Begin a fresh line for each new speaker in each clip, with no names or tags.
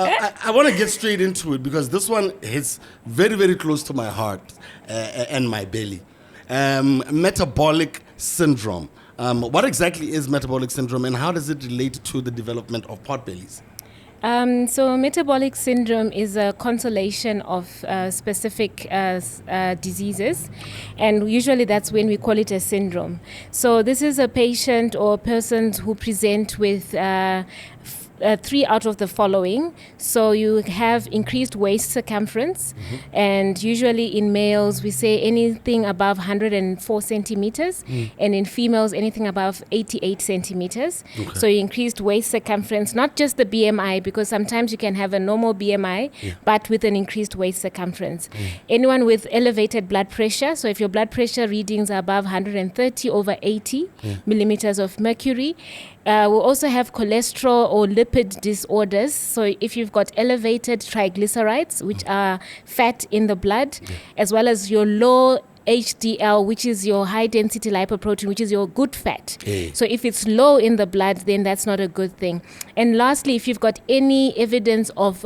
I want to get straight into it because this one hits very, very close to my heart and my belly. Metabolic syndrome. What exactly is metabolic syndrome and how does it relate to the development of potbellies?
So metabolic syndrome is a constellation of specific diseases, and usually that's when we call it a syndrome. So this is a patient or person who present with 3 out of the following. So you have increased waist circumference, and usually in males we say anything above 104 centimeters, and in females anything above 88 centimeters. Okay. So you increased waist circumference, not just the BMI, because sometimes you can have a normal BMI, but with an increased waist circumference. Anyone with elevated blood pressure, so if your blood pressure readings are above 130 over 80 millimeters of mercury. We'll also have cholesterol or lipid disorders. So if you've got elevated triglycerides, which are fat in the blood, as well as your low HDL, which is your high density lipoprotein, which is your good fat. So if it's low in the blood, then that's not a good thing. And lastly, if you've got any evidence of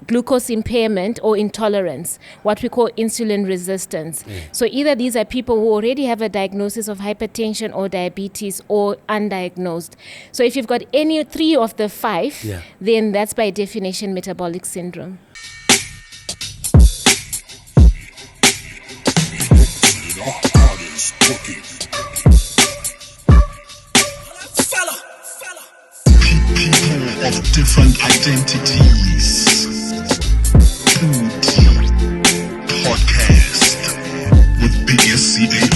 glucose impairment or intolerance, what we call insulin resistance. So either these are people who already have a diagnosis of hypertension or diabetes or undiagnosed. So if you've got any 3 of the 5, then that's by definition metabolic syndrome. People
of different identities. Podcast with PODI-CAST.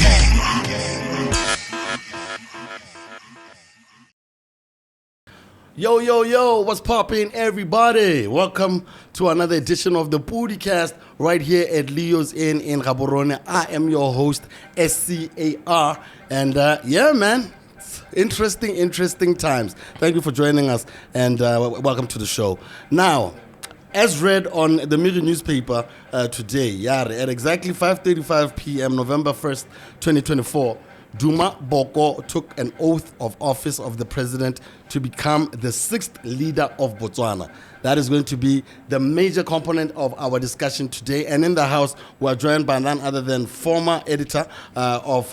Yo, what's poppin', everybody? Welcome to another edition of the PODicast right here at Leo's Inn in Gaborone. I am your host, SCAR, and man, interesting times. Thank you for joining us, and welcome to the show. Now, as read on the Mirror newspaper today, at exactly 5:35 p.m., November 1st, 2024, Duma Boko took an oath of office of the president to become the 6th leader of Botswana. That is going to be the major component of our discussion today. And in the house, we're joined by none other than former editor of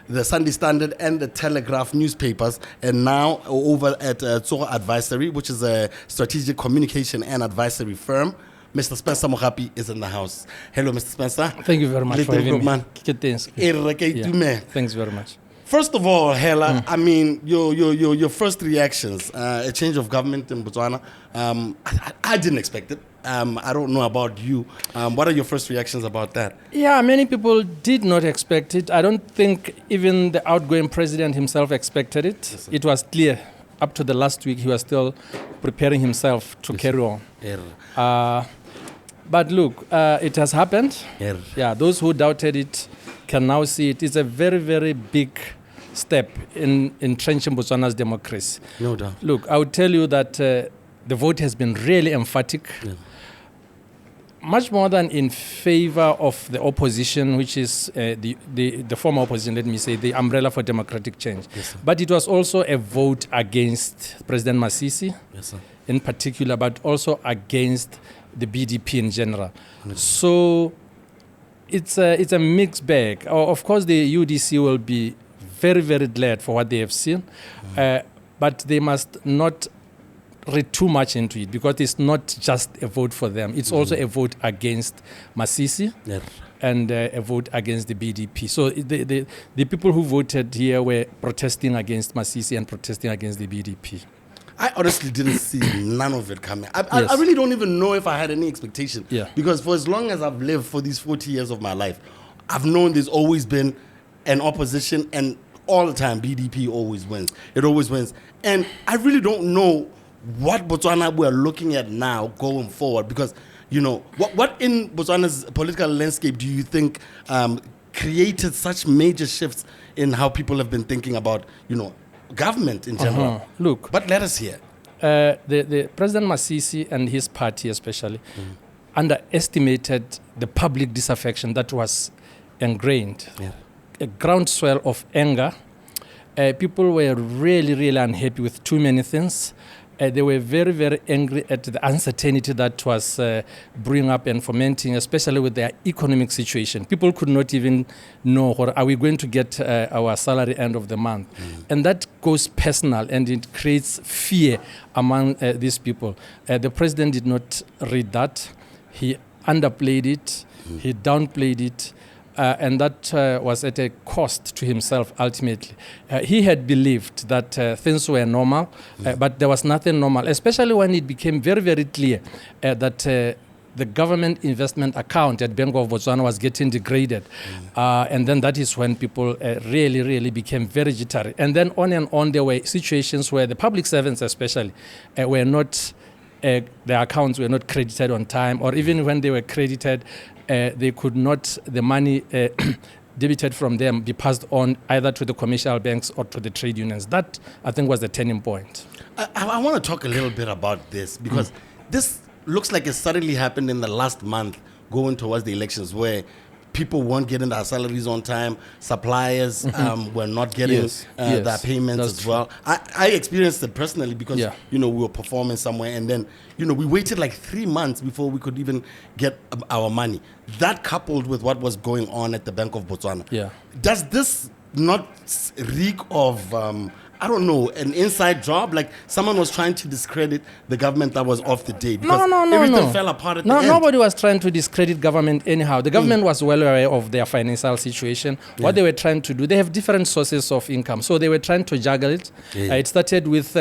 the Sunday Standard and the Telegraph newspapers, and now over at Tsoro Advisory, which is a strategic communication and advisory firm. Mr. Spencer Mogapi is in the house. Hello, Mr. Spencer.
Thank you very much for having me. Thanks very much.
First of all, Hela, I mean, your first reactions, a change of government in Botswana, I didn't expect it. I don't know about you. What are your first reactions about that?
Yeah, many people did not expect it. I don't think even the outgoing president himself expected it. Yes, it was clear. Up to the last week, he was still preparing himself to carry on. But look, it has happened. Yeah, those who doubted it can now see it. It's a very, very big step in entrenching Botswana's democracy.
No doubt.
Look, I would tell you that the vote has been really emphatic. Much more than in favor of the opposition, which is the former opposition, let me say, the Umbrella for Democratic Change. Yes, but it was also a vote against President Masisi, in particular, but also against the BDP in general. So it's a mixed bag. Of course, the UDC will be very, very glad for what they have seen, but they must not read too much into it, because it's not just a vote for them. It's also a vote against Masisi and a vote against the BDP. So the people who voted here were protesting against Masisi and protesting against the BDP.
I honestly didn't see none of it coming. I really don't even know if I had any expectation. Because for as long as I've lived for these 40 years of my life, I've known there's always been an opposition, and all the time BDP always wins. It always wins. And I really don't know what Botswana we're looking at now going forward, because, you know, what in Botswana's political landscape do you think created such major shifts in how people have been thinking about, you know, government in general?
Look,
but let us hear.
The President Masisi and his party especially underestimated the public disaffection that was ingrained. A groundswell of anger. People were really, really unhappy with too many things. they were very, very angry at the uncertainty that was brewing up and fomenting, especially with their economic situation. People could not even know, are we going to get our salary end of the month? And that goes personal, and it creates fear among these people. The president did not read that. He underplayed it. He downplayed it. And that was at a cost to himself ultimately. He had believed that things were normal, but there was nothing normal, especially when it became very, very clear that the government investment account at Bank of Botswana was getting degraded. And then that is when people really, really became very jittery. And then on, there were situations where the public servants especially were not, their accounts were not credited on time, or even when they were credited, they could not, the money debited from them be passed on either to the commercial banks or to the trade unions. That, I think, was the turning point.
I want to talk a little bit about this, because this looks like it suddenly happened in the last month going towards the elections, where people weren't getting their salaries on time, suppliers were not getting their payments as well. I experienced it personally because, we were performing somewhere, and then, we waited like 3 months before we could even get our money. That coupled with what was going on at the Bank of Botswana. Does this not reek of, I don't know, an inside job? Like someone was trying to discredit the government that was off the day, because everything fell apart at the end.
Nobody was trying to discredit government anyhow. The government was well aware of their financial situation. What they were trying to do, they have different sources of income, so they were trying to juggle it. It started with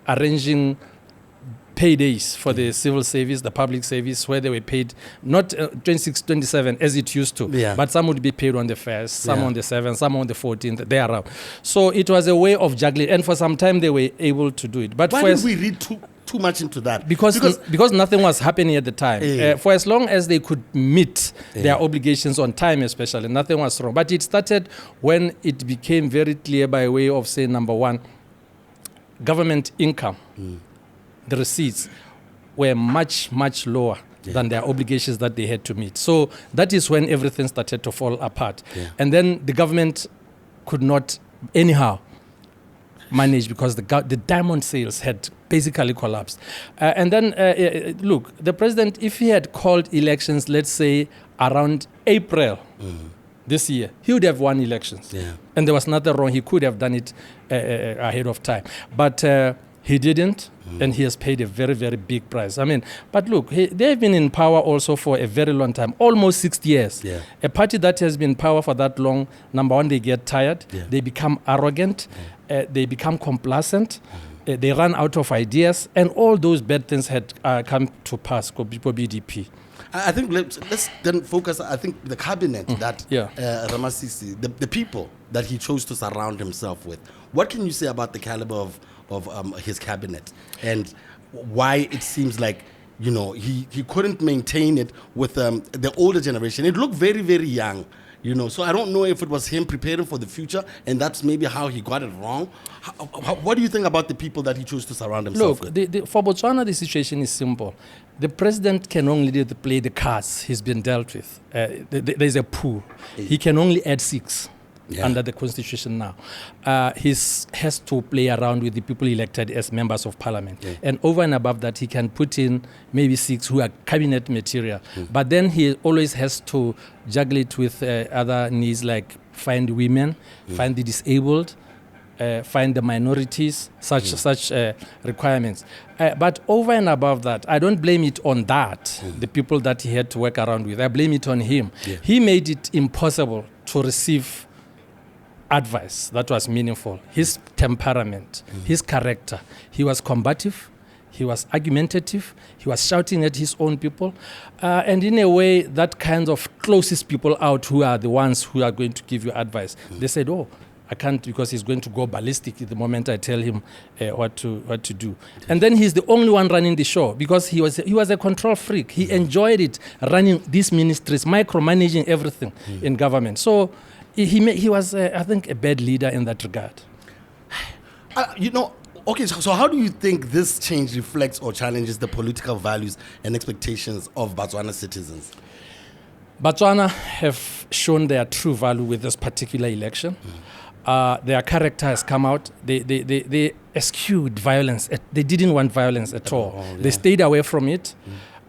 arranging paydays for the civil service, the public service, where they were paid not 26, 27 as it used to, but some would be paid on the 1st, some on the 7th, some on the 14th, therearound. So it was a way of juggling, and for some time they were able to do it. But
why did we read too much into that?
Because nothing was happening at the time. For as long as they could meet their obligations on time, especially, nothing was wrong. But it started when it became very clear by way of, say, number one, government income. The receipts were much, much lower than their obligations that they had to meet. So that is when everything started to fall apart. And then the government could not anyhow manage, because the diamond sales had basically collapsed. And then, look, the president, if he had called elections, let's say around April this year, he would have won elections. And there was nothing wrong. He could have done it ahead of time. But he didn't, and he has paid a very, very big price. I mean, but look, they've been in power also for a very long time, almost 60 years. A party that has been in power for that long, number one, they get tired, they become arrogant, they become complacent, they run out of ideas, and all those bad things had come to pass for BDP.
I think let's then focus. I think the cabinet that Ramasisi, the people that he chose to surround himself with. What can you say about the caliber of his cabinet, and why it seems like he couldn't maintain it with the older generation? It looked very, very young. So I don't know if it was him preparing for the future, and that's maybe how he got it wrong. What do you think about the people that he chose to surround himself with?
For Botswana, the situation is simple. The president can only play the cards he's been dealt with. There's a pool. He can only add 6 under the constitution now. He has to play around with the people elected as members of parliament. And over and above that, he can put in maybe 6 who are cabinet material. But then he always has to juggle it with other needs, like find women, find the disabled, find the minorities, such requirements. But over and above that, I don't blame it on that, the people that he had to work around with. I blame it on him. He made it impossible to receive advice that was meaningful. His temperament, his character. He was combative, he was argumentative, he was shouting at his own people. And in a way, that kind of closes people out who are the ones who are going to give you advice. They said, I can't, because he's going to go ballistic the moment I tell him what to do. And then he's the only one running the show, because he was a control freak. He enjoyed it, running these ministries, micromanaging everything in government. So he was, I think, a bad leader in that regard.
Okay, so how do you think this change reflects or challenges the political values and expectations of Botswana citizens?
Botswana have shown their true value with this particular election. Their character has come out. They eschewed violence. They didn't want violence at all.
Yeah.
They stayed away from it.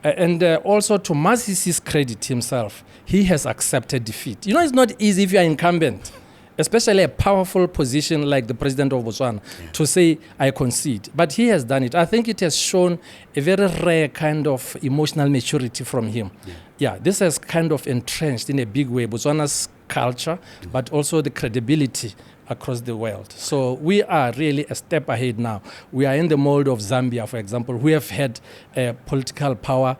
And also, to Masisi's credit himself, he has accepted defeat. You know, it's not easy if you are incumbent, especially a powerful position like the president of Botswana, to say, I concede. But he has done it. I think it has shown a very rare kind of emotional maturity from him. Yeah, this has kind of entrenched in a big way Botswana's culture, but also the credibility across the world. So we are really a step ahead now. We are in the mold of Zambia, for example. We have had political power,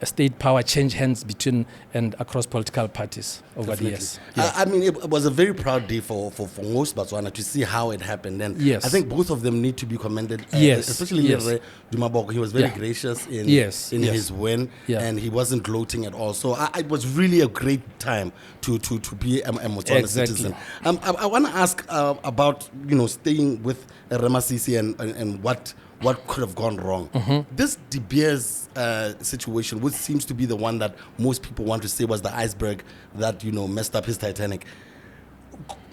state power change hands between and across political parties over the years.
I mean, it was a very proud day for most Batswana to see how it happened. And
Yes.
I think both of them need to be commended.
Yes.
Especially
Yes.
Duma Boko. He was very
Yeah.
gracious in
Yes. Yes.
his win,
Yeah.
and he wasn't gloating at all. So it was really a great time to be a Botswana
Exactly.
citizen. I want to ask about, staying with Ramasisi and what could have gone wrong. This De Beers situation, which seems to be the one that most people want to say was the iceberg that messed up his Titanic.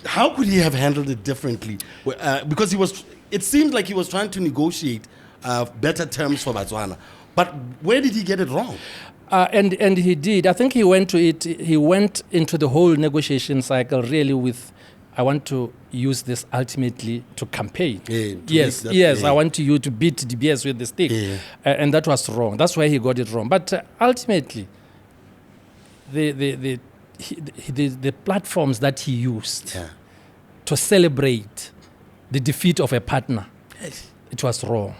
How could he have handled it differently? Because it seemed like he was trying to negotiate better terms for Botswana. But where did he get it wrong?
And he did. I think he went into the whole negotiation cycle really with, I want to use this ultimately to campaign. Yes, I want you to beat De Beers with the stick. And that was wrong. That's why he got it wrong. But ultimately, the platforms that he used to celebrate the defeat of a partner, it was wrong.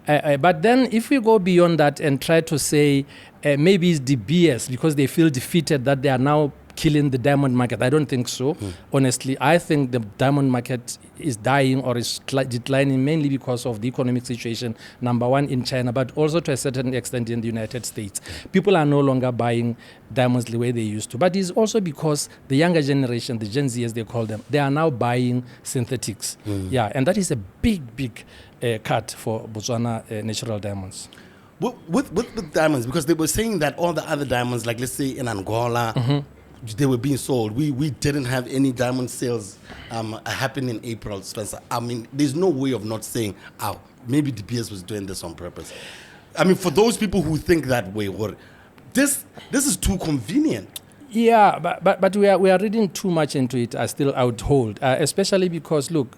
But then if we go beyond that and try to say maybe it's De Beers because they feel defeated that they are now killing the diamond market, I don't think so. Honestly, I think the diamond market is dying or is declining mainly because of the economic situation, number one in China, but also to a certain extent in the United States. People are no longer buying diamonds the way they used to. But it's also because the younger generation, the Gen Z as they call them, they are now buying synthetics. And that is a big cut for Botswana natural diamonds.
With diamonds, because they were saying that all the other diamonds, like let's say in Angola, they were being sold. We didn't have any diamond sales happen in April, Spencer. I mean, there's no way of not saying, maybe De Beers was doing this on purpose. I mean, for those people who think that way, this is too convenient.
Yeah, but we are reading too much into it. I would hold, especially because look,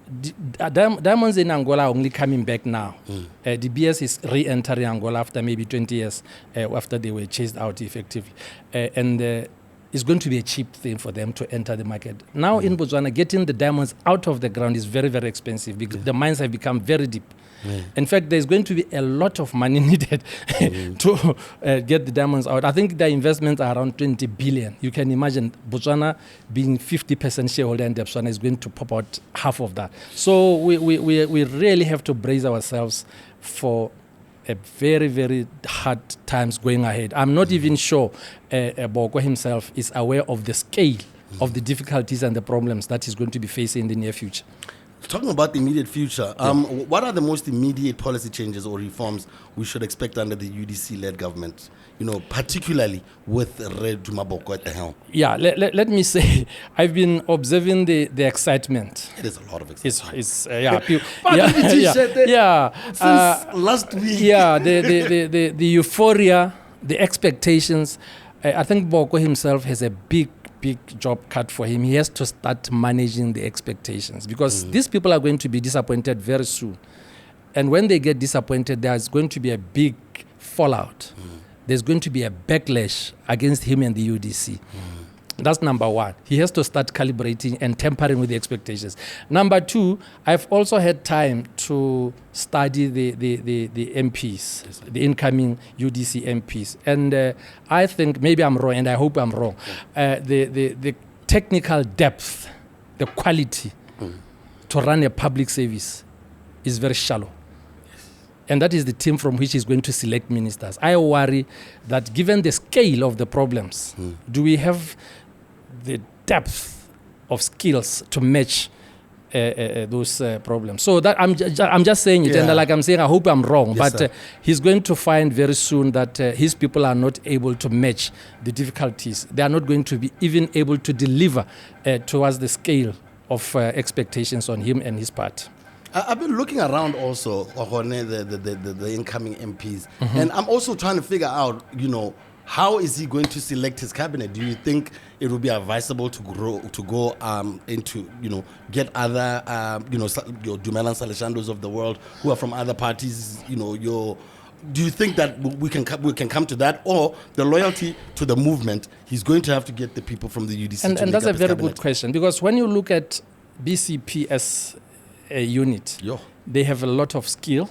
diamonds in Angola are only coming back now. De Beers is re-entering Angola after maybe 20 years after they were chased out effectively, and it's going to be a cheap thing for them to enter the market. Now in Botswana, getting the diamonds out of the ground is very, very expensive because the mines have become very deep. In fact, there's going to be a lot of money needed to get the diamonds out. I think the investments are around 20 billion. You can imagine Botswana being 50% shareholder in Botswana is going to pop out half of that. So we really have to brace ourselves for a very, very hard times going ahead. I'm not even sure Boko himself is aware of the scale of the difficulties and the problems that he's going to be facing in the near future.
Talking about the immediate future, what are the most immediate policy changes or reforms we should expect under the UDC-led government? Particularly with Duma Boko at the helm.
Yeah, let me say, I've been observing the excitement.
There's a lot of excitement.
It's
Since last week.
The euphoria, the expectations. I think Boko himself has a big job cut for him. He has to start managing the expectations because these people are going to be disappointed very soon. And when they get disappointed, there's going to be a big fallout. There's going to be a backlash against him and the UDC. That's number one. He has to start calibrating and tampering with the expectations. Number two, I've also had time to study the MPs, the incoming UDC MPs. And I think, maybe I'm wrong, and I hope I'm wrong, the technical depth, the quality to run a public service is very shallow. And that is the team from which he's going to select ministers. I worry that given the scale of the problems, do we have the depth of skills to match those problems? So that I'm just saying it, and like I'm saying, I hope I'm wrong.
Yes,
but he's going to find very soon that his people are not able to match the difficulties. They are not going to be even able to deliver towards the scale of expectations on him and his party.
I've been looking around also, the incoming MPs, and I'm also trying to figure out, how is he going to select his cabinet? Do you think it would be advisable to go into, get other, your Dumela Saleshandos of the world who are from other parties, do you think that we can come to that, or the loyalty to the movement, he's going to have to get the people from the UDC
and
to
and
make
that's
up
a
his
very
cabinet?
good question, because when you look at BCP as a unit, they have a lot of skill,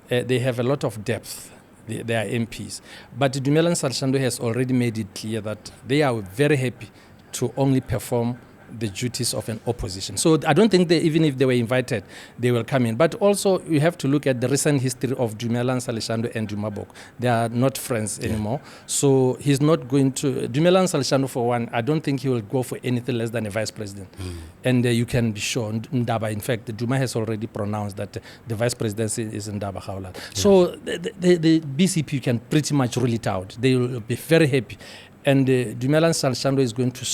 they have a lot of depth, they are MPs. But Dumela Salshando has already made it clear that they are very happy to only perform the duties of an opposition. So I don't think even if they were invited, they will come in. But also, you have to look at the recent history of Dumela Salshando and Duma Boko. They are not friends anymore. So he's not going to... Dumela Salshando, for one, I don't think he will go for anything less than a vice president. And you can be sure, Ndaba, in fact, Duma has already pronounced that the vice presidency is Ndaba Khawla. So the BCP can pretty much rule it out. They will be very happy. And Dumela Salshando is going to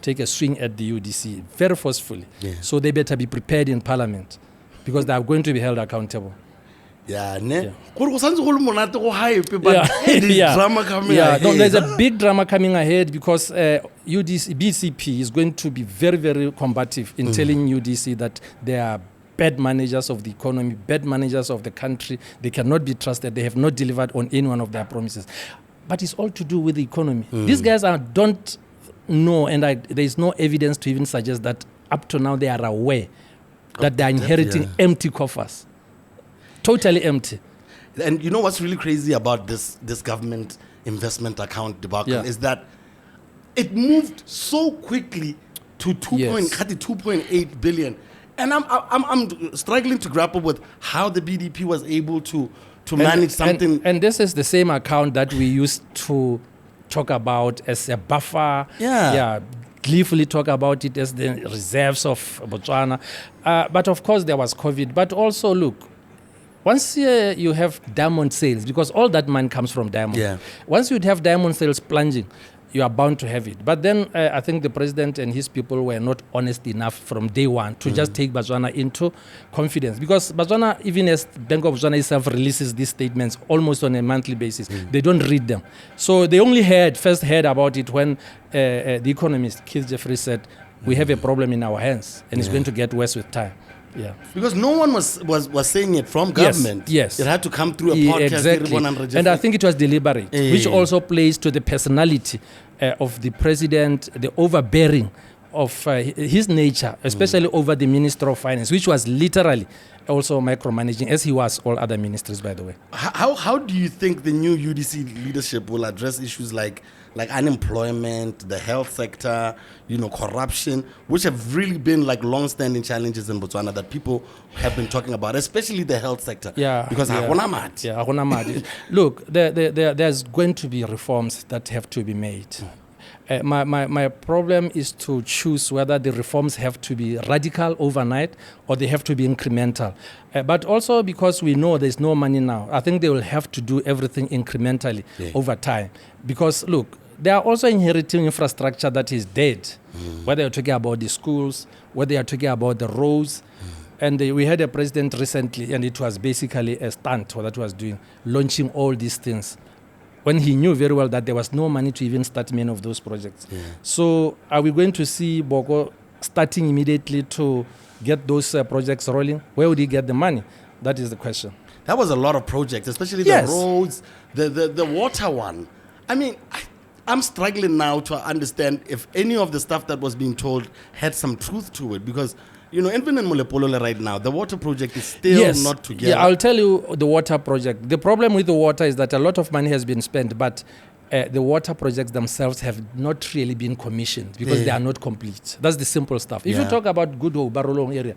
take a swing at the UDC very forcefully. So they better be prepared in Parliament, because they are going to be held accountable.
Drama coming ahead.
No, there's a big drama coming ahead, because BCP is going to be very, very combative in telling UDC that they are bad managers of the economy, bad managers of the country. They cannot be trusted. They have not delivered on any one of their promises. But it's all to do with the economy. These guys don't know, and there is no evidence to even suggest that up to now they are aware that they are inheriting empty coffers. Totally empty.
And you know what's really crazy about this government investment account debacle is that it moved so quickly to 2.8 billion. And I'm struggling to grapple with how the BDP was able to manage something.
And this is the same account that we used to talk about as a buffer. Gleefully talk about it as the reserves of Botswana. But of course there was COVID. But also, look, once you have diamond sales, because all that money comes from diamond. Once you have diamond sales plunging, you are bound to have it. But then I think the president and his people were not honest enough from day one to just take Batswana into confidence. Because Batswana, even as Bank of Botswana itself releases these statements almost on a monthly basis, they don't read them. So they only first heard about it when the economist Keith Jeffrey said, we have a problem in our hands, and it's going to get worse with time.
Because no one was saying it from government.
Yes.
It had to come through a podcast.
Exactly. And I think it was deliberate, which also plays to the personality of the president, the overbearing of his nature, especially over the Minister of Finance, which was literally also micromanaging, as he was all other ministers, by the way.
How do you think the new UDC leadership will address issues like unemployment, the health sector, corruption, which have really been like long-standing challenges in Botswana that people have been talking about, especially the health sector? Because
look, there's going to be reforms that have to be made. My problem is to choose whether the reforms have to be radical overnight or they have to be incremental. But also because we know there's no money now, I think they will have to do everything incrementally over time. Because, look, they are also inheriting infrastructure that is dead, whether you're talking about the schools, whether you're talking about the roads. And we had a president recently, and it was basically a stunt what that was doing, launching all these things, when he knew very well that there was no money to even start many of those projects. So are we going to see Boko starting immediately to get those projects rolling? Where would he get the money? That is the question.
That was a lot of projects, especially the roads, the water one. I mean, I'm struggling now to understand if any of the stuff that was being told had some truth to it, because even in Molepolole right now, the water project is still not together.
I'll tell you the water project. The problem with the water is that a lot of money has been spent, but the water projects themselves have not really been commissioned because they are not complete. That's the simple stuff. If you talk about Gudo, Barolong area,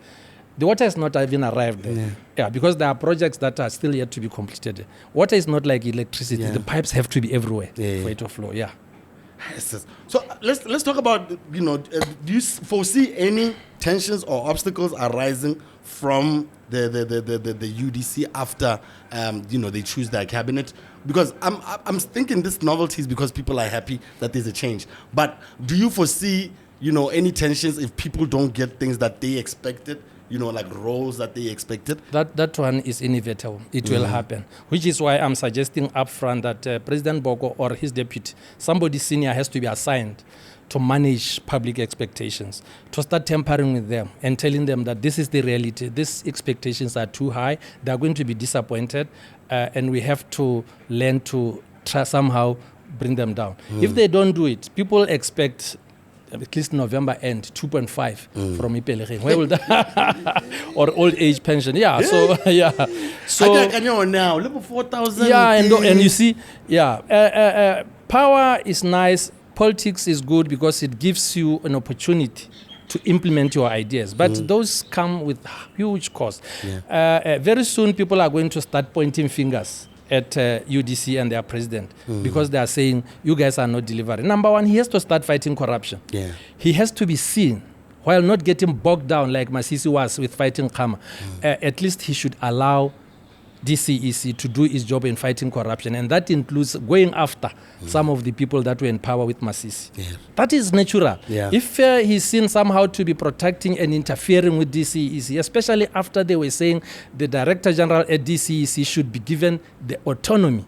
the water has not even arrived there. Because there are projects that are still yet to be completed. Water is not like electricity. The pipes have to be everywhere for it to flow.
So let's talk about, do you foresee any tensions or obstacles arising from the UDC after they choose their cabinet? Because I'm thinking this novelty is because people are happy that there's a change. But do you foresee any tensions if people don't get things that they expected, like roles that they expected?
That one is inevitable. It will happen, which is why I'm suggesting upfront that President Boko or his deputy, somebody senior, has to be assigned to manage public expectations, to start tampering with them and telling them that this is the reality. These expectations are too high. They're going to be disappointed, and we have to learn to try somehow bring them down. If they don't do it, people expect at least November end 2.5 from Ipelecheng. Where will that or old age pension? Yeah. So yeah. So
I know now level 4,000.
Yeah, and you see, power is nice. Politics is good because it gives you an opportunity to implement your ideas, but those come with huge cost. Very soon, people are going to start pointing fingers at UDC and their president because they are saying, you guys are not delivering. Number one, he has to start fighting corruption. He has to be seen, while not getting bogged down like Masisi was with fighting Kama. At least he should allow DCEC to do its job in fighting corruption, and that includes going after some of the people that were in power with Masisi. That is natural. If he's seen somehow to be protecting and interfering with DCEC, especially after they were saying the Director General at DCEC should be given the autonomy,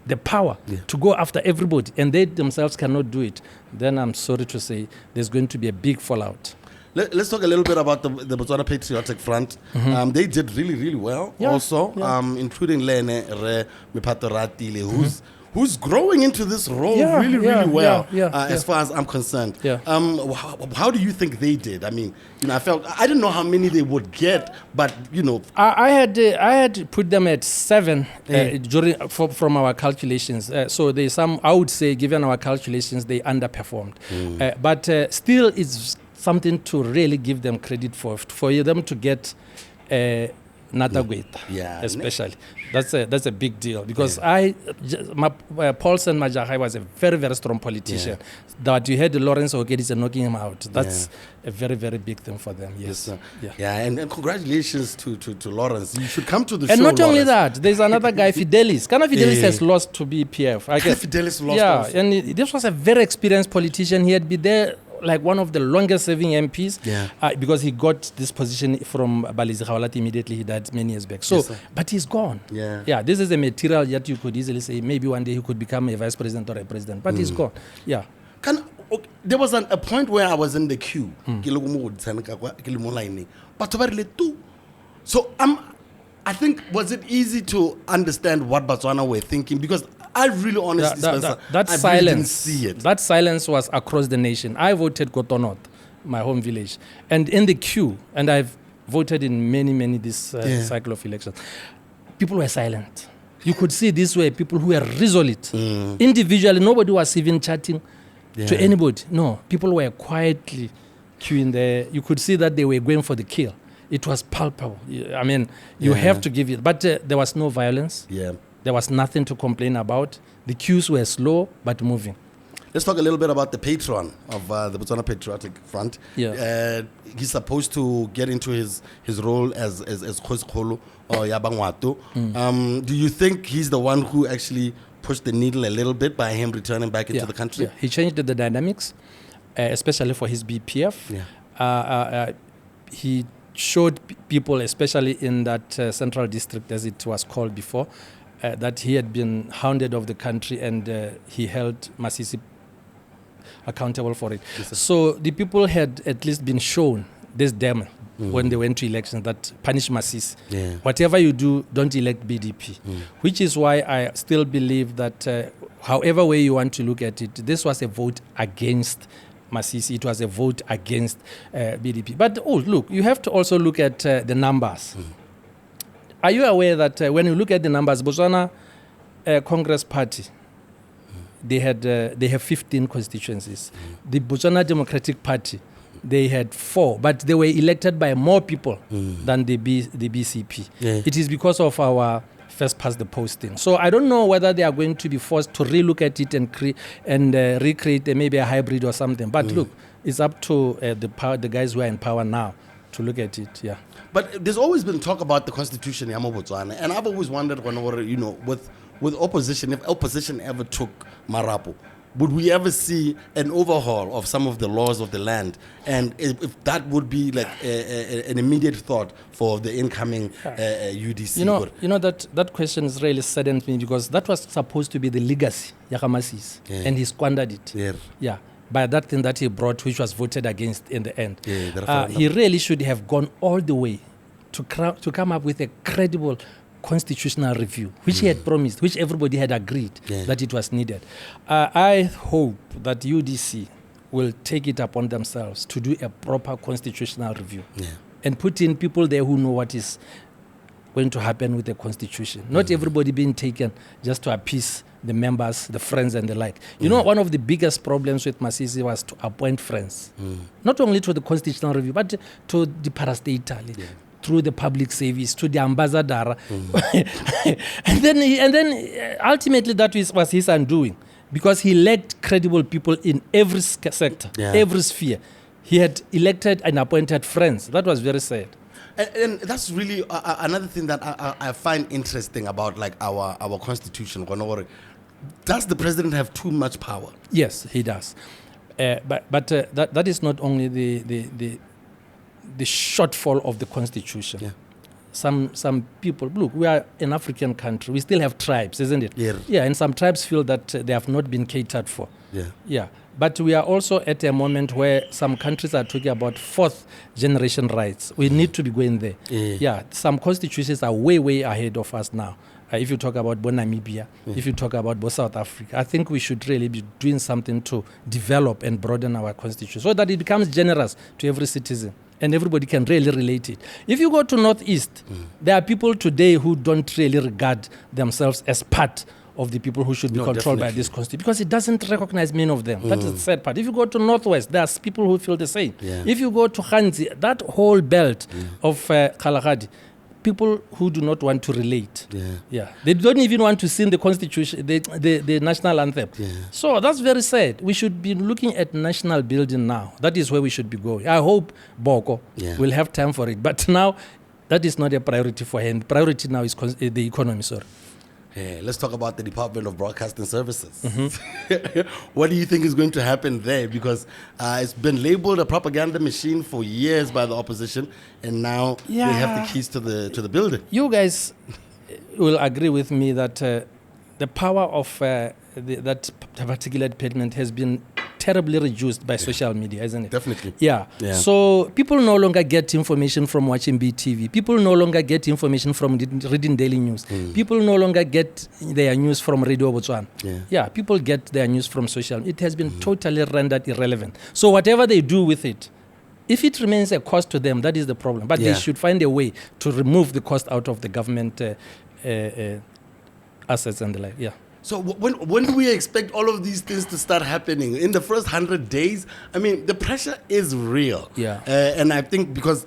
the power to go after everybody, and they themselves cannot do it, then I'm sorry to say there's going to be a big fallout.
Let's talk a little bit about the Botswana Patriotic Front. They did really, really well also, including Lene Re Mipatoratile, who's growing into this role really well, as far as I'm concerned. How do you think they did? I mean, I didn't know how many they would get, but,
I had put them at 7 from our calculations. So they I would say, given our calculations, they underperformed. But still, it's something to really give them credit for them to get Natagweta, especially. That's a big deal because Paulson Majahai was a very, very strong politician. That you had Lawrence Ogedis knocking him out. That's a very, very big thing for them. Yes.
And congratulations to Lawrence. You should come to the show.
And not only that, there's another guy, Fidelis. Kana Fidelis has lost to BPF. I guess
Fidelis lost. Also.
And this was a very experienced politician. He had been there like one of the longest serving MPs because he got this position from Balizi Khawalati immediately. He died many years back. So, but he's gone. This is a material that you could easily say maybe one day he could become a vice president or a president, but he's gone.
There was a point where I was in the queue. So I think, was it easy to understand what Botswana were thinking? Because I really honestly,
that
I
silence,
really didn't see it.
That silence was across the nation. I voted Kotonot, my home village, and in the queue, and I've voted in many this cycle of elections. People were silent. You could see these were people who were resolute. Individually, nobody was even chatting to anybody. No, people were quietly queuing there. You could see that they were going for the kill. It was palpable. I mean, you have to give it. But there was no violence. There was nothing to complain about. The queues were slow but moving.
Let's talk a little bit about the patron of the Botswana Patriotic Front. He's supposed to get into his role as Khosikgolo or Yabangwato. Do you think he's the one who actually pushed the needle a little bit by him returning back into the country?
He changed the dynamics, especially for his BPF. He showed people, especially in that central district, as it was called before, that he had been hounded of the country, and he held Masisi accountable for it. So the people had at least been shown this demo when they went to elections, that punish Masisi. Whatever you do, don't elect BDP. Which is why I still believe that however way you want to look at it, this was a vote against Masisi. It was a vote against BDP. But look, you have to also look at the numbers. Are you aware that when you look at the numbers, Botswana Congress Party, they have 15 constituencies. The Botswana Democratic Party, they had 4, but they were elected by more people than the BCP. It is because of our first past the posting. So I don't know whether they are going to be forced to relook at it and recreate maybe a hybrid or something. But look, it's up to the guys who are in power now to look at it.
But there's always been talk about the constitution in Botswana, and I've always wondered whenever, with opposition, if opposition ever took Marapo, would we ever see an overhaul of some of the laws of the land? And if that would be like an immediate thought for the incoming UDC?
You know that question is really saddened me, because that was supposed to be the legacy, Yakamassis, and he squandered it. Yeah. By that thing that he brought, which was voted against in the end. He really should have gone all the way to come up with a credible constitutional review, which he had promised, which everybody had agreed that it was needed. I hope that UDC will take it upon themselves to do a proper constitutional review and put in people there who know what is going to happen with the constitution. Not everybody being taken just to appease the members, the friends and the like. You know, one of the biggest problems with Masisi was to appoint friends, not only to the constitutional review, but to the parastatally. Through the public service, to the ambassador. and then ultimately that was his undoing, because he lacked credible people in every sector, every sphere. He had elected and appointed friends. That was very sad.
And that's really another thing that I find interesting about like our constitution. Does the president have too much power?
Yes, he does. But that is not only the shortfall of the constitution. Some people, look, we are an African country. We still have tribes, isn't it? And some tribes feel that they have not been catered for. But we are also at a moment where some countries are talking about fourth generation rights. We need to be going there. Some constitutions are way ahead of us now. If you talk about Namibia, if you talk about South Africa, I think we should really be doing something to develop and broaden our constitution so that it becomes generous to every citizen and everybody can really relate it. If you go to Northeast, there are people today who don't really regard themselves as part of the people who should be controlled by this constitution, because it doesn't recognize many of them. That is the sad part. If you go to Northwest, there's people who feel the same. If you go to Khanzi, that whole belt of Kalahadi, people who do not want to relate. They don't even want to sing the constitution, the national anthem. So that's very sad. We should be looking at national building now. That is where we should be going. I hope Boko will have time for it. But now, that is not a priority for him. Priority now is the economy, sorry.
Let's talk about the Department of Broadcasting Services. What do you think is going to happen there? Because it's been labeled a propaganda machine for years by the opposition, and now they have the keys to the building.
You guys will agree with me that the power of that particular department has been terribly reduced by social media, isn't it?
Definitely.
So people no longer get information from watching BTV. People no longer get information from reading daily news. People no longer get their news from Radio Botswana. People get their news from social media. It has been totally rendered irrelevant. So whatever they do with it, if it remains a cost to them, that is the problem. But they should find a way to remove the cost out of the government assets and the like.
So when do we expect all of these things to start happening? In the first 100 days? I mean, the pressure is real. And I think because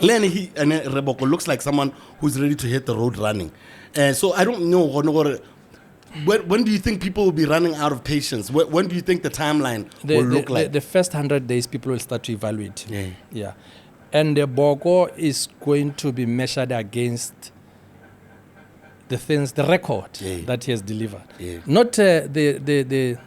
Lenny and Reboko looks like someone who's ready to hit the road running. So I don't know when do you think people will be running out of patience? When do you think the timeline will look like?
The first 100 days, people will start to evaluate. And the Boko is going to be measured against the things, the record that he has delivered. Not the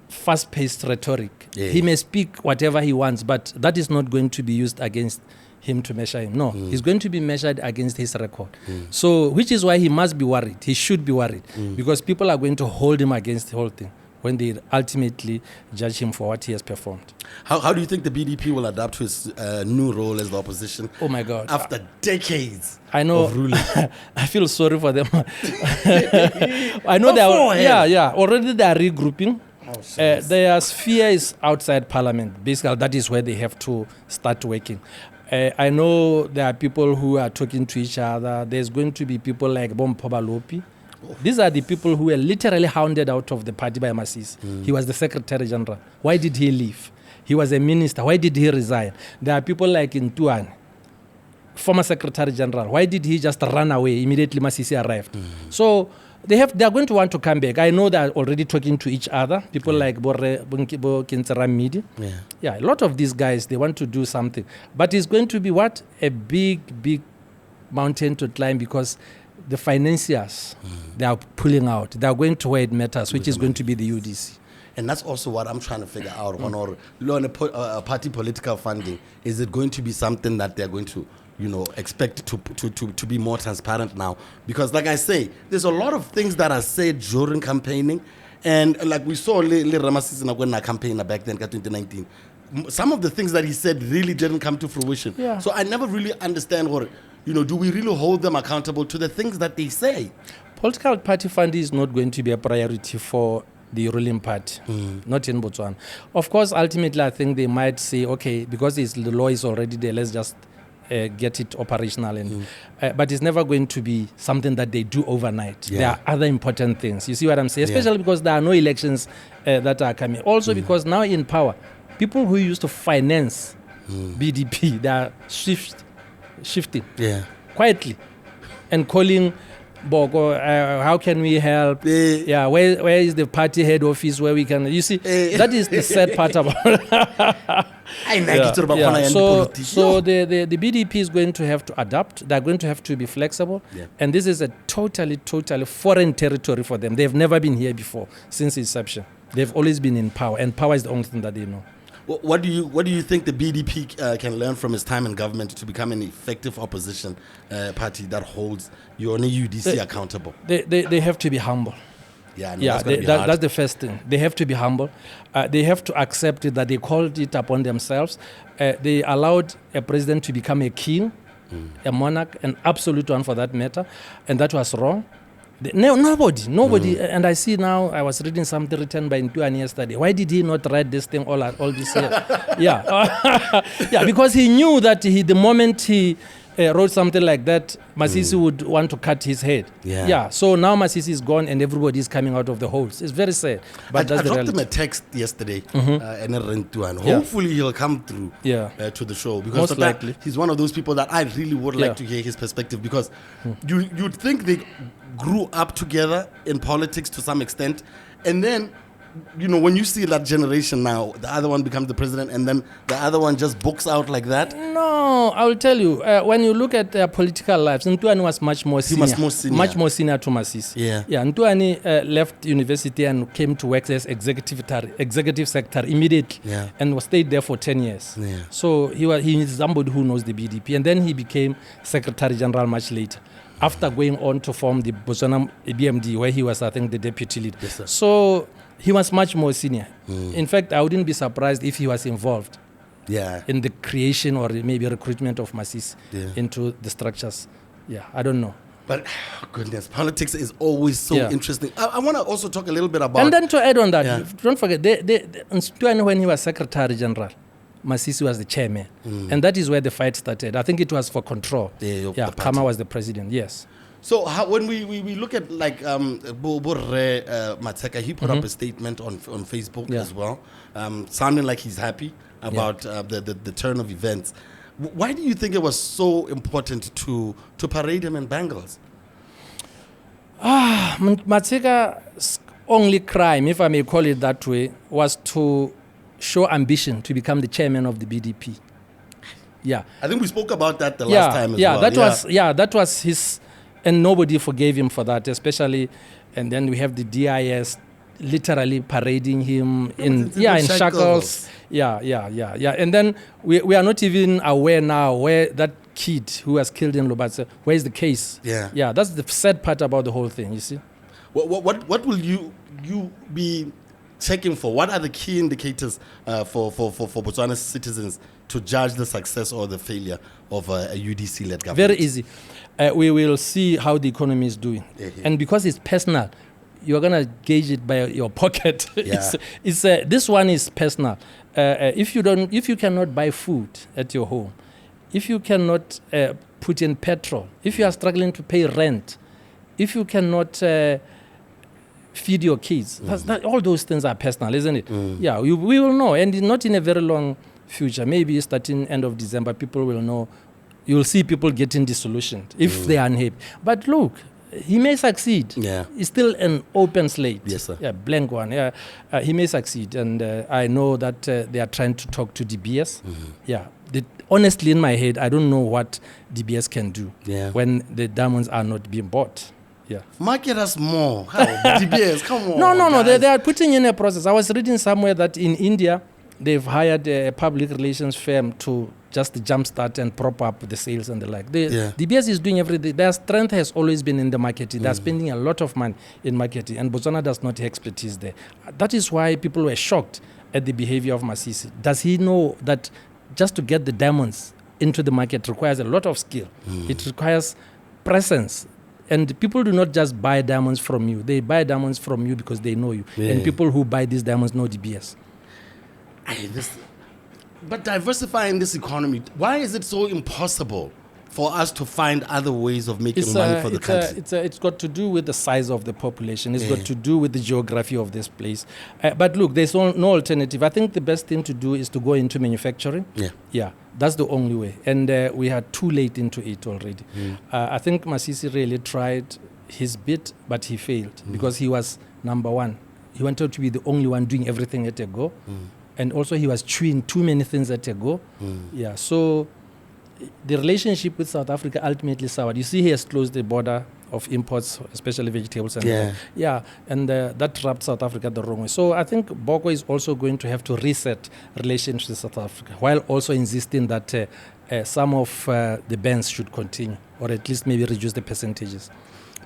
fast-paced rhetoric. He may speak whatever he wants, but that is not going to be used against him to measure him. No, he's going to be measured against his record. So, which is why he must be worried. He should be worried because people are going to hold him against the whole thing when they ultimately judge him for what he has performed.
How do you think the BDP will adapt to his new role as the opposition?
Oh my God!
After decades,
I know.
of ruling.
I feel sorry for them. I know they are. Already they are regrouping. Their sphere is outside Parliament. Basically, that is where they have to start working. I know there are people who are talking to each other. There's going to be people like Balopi. These are the people who were literally hounded out of the party by Masisi. He was the Secretary General. Why did he leave? He was a minister. Why did he resign? There are people like Ntuan, former Secretary General. Why did he just run away immediately Masisi arrived? So they are going to want to come back. I know they are already talking to each other. People like Bonkibo Kinseramidi. A lot of these guys, they want to do something. But it's going to be what? A big mountain to climb because the financiers, they are pulling out. They are going to where it matters, which is going to be the UDC.
And that's also what I'm trying to figure out. On party political funding, is it going to be something that they're going to, expect to be more transparent now? Because like I say, there's a lot of things that are said during campaigning. And like we saw Le Ramasisi na campaign back then, 2019. Some of the things that he said really didn't come to fruition.
Yeah.
So I never really understand what, do we really hold them accountable to the things that they say?
Political party funding is not going to be a priority for the ruling party, not in Botswana. Of course, ultimately, I think they might say, okay, because the law is already there, let's just get it operational. And, but it's never going to be something that they do overnight.
Yeah.
There are other important things. You see what I'm saying? Especially because there are no elections that are coming. Also because now in power, people who used to finance BDP, they are shifting quietly and calling Boko, how can we help? Where is the party head office where we can? You see, that is the sad part about So the BDP is going to have to adapt. They're going to have to be flexible. And this is a totally foreign territory for them. They've never been here before since inception. They've always been in power, and power is the only thing that they know.
What do you think the BDP can learn from its time in government to become an effective opposition party that holds your UDC accountable?
They have to be humble. That's the first thing. They have to be humble. They have to accept it that they called it upon themselves. They allowed a president to become a king, a monarch, an absolute one for that matter, and that was wrong. Nobody. And I see now, I was reading something written by Ntuani yesterday. Why did he not write this thing all this year? Because he knew that the moment he wrote something like that, Masisi would want to cut his head. So now Masisi is gone and everybody is coming out of the holes. It's very sad. But
I dropped him a text yesterday, and hopefully he'll come through to the show. Because
most likely
he's one of those people that I really would like to hear his perspective, because you'd think they grew up together in politics to some extent, and then when you see that generation now, the other one becomes the president and then the other one just books out like that.
No, I will tell you, when you look at their political lives, Ntuani was much more senior. Much more senior to Masisi. Ntuani left university and came to work as executive secretary immediately and stayed there for 10 years. So he is somebody who knows the BDP, and then he became secretary general much later, after going on to form the Botswana BMD, where he was, I think, the deputy lead. So he was much more senior. In fact, I wouldn't be surprised if he was involved in the creation or maybe recruitment of Masisi into the structures. I don't know.
But, goodness, politics is always so interesting. I want to also talk a little bit about...
And then to add on that, don't forget, when he was Secretary General, Masisi was the chairman. And that is where the fight started. I think it was for control. Kama was the president, yes.
So when we look at like Borre Mateka, he put up a statement on Facebook as well, sounding like he's happy about the turn of events. Why do you think it was so important to parade him in bangles?
Mateka's only crime, if I may call it that way, was to show ambition to become the chairman of the BDP.
I think we spoke about that the last time as well.
That was his... And nobody forgave him for that, especially, and then we have the DIS literally parading him in shackles. And then we are not even aware now where that kid who was killed in Lobatse, where is the case? That's the sad part about the whole thing, you see.
What will you be checking for? What are the key indicators for Botswana citizens to judge the success or the failure of a UDC-led government?
Very easy. We will see how the economy is doing. And because it's personal, you're going to gauge it by your pocket. This one is personal. If you cannot buy food at your home, if you cannot put in petrol, if you are struggling to pay rent, if you cannot feed your kids, all those things are personal, isn't it? We will know, and not in a very long future. Maybe starting end of December, people will know. You will see people getting disillusioned if they are unhappy. But look, he may succeed. It's still an open slate.
Yes, sir.
Blank one. He may succeed, and I know that they are trying to talk to DBS. Honestly, in my head, I don't know what DBS can do when the diamonds are not being bought. Yeah.
Market us more. How? DBS, come on.
No.
guys.
They are putting in a process. I was reading somewhere that in India, they've hired a public relations firm to just jumpstart and prop up the sales and the like. DBS is doing everything. Their strength has always been in the marketing. They're spending a lot of money in marketing, and Botswana does not have expertise there. That is why people were shocked at the behavior of Masisi. Does he know that just to get the diamonds into the market requires a lot of skill? It requires presence. And people do not just buy diamonds from you. They buy diamonds from you because they know you.
Yeah.
And people who buy these diamonds know DBS.
But diversifying this economy, why is it so impossible for us to find other ways of making money for the country?
It's got to do with the size of the population. It's got to do with the geography of this place. But look, there's no alternative. I think the best thing to do is to go into manufacturing. Yeah, that's the only way. And we are too late into it already. I think Masisi really tried his bit, but he failed because he was number one. He wanted to be the only one doing everything at a go. And also he was chewing too many things at a go. Yeah, so the relationship with South Africa ultimately soured. You see, he has closed the border of imports, especially vegetables. And and that rubbed South Africa the wrong way. So I think Boko is also going to have to reset relations with South Africa, while also insisting that some of the bans should continue, or at least maybe reduce the percentages.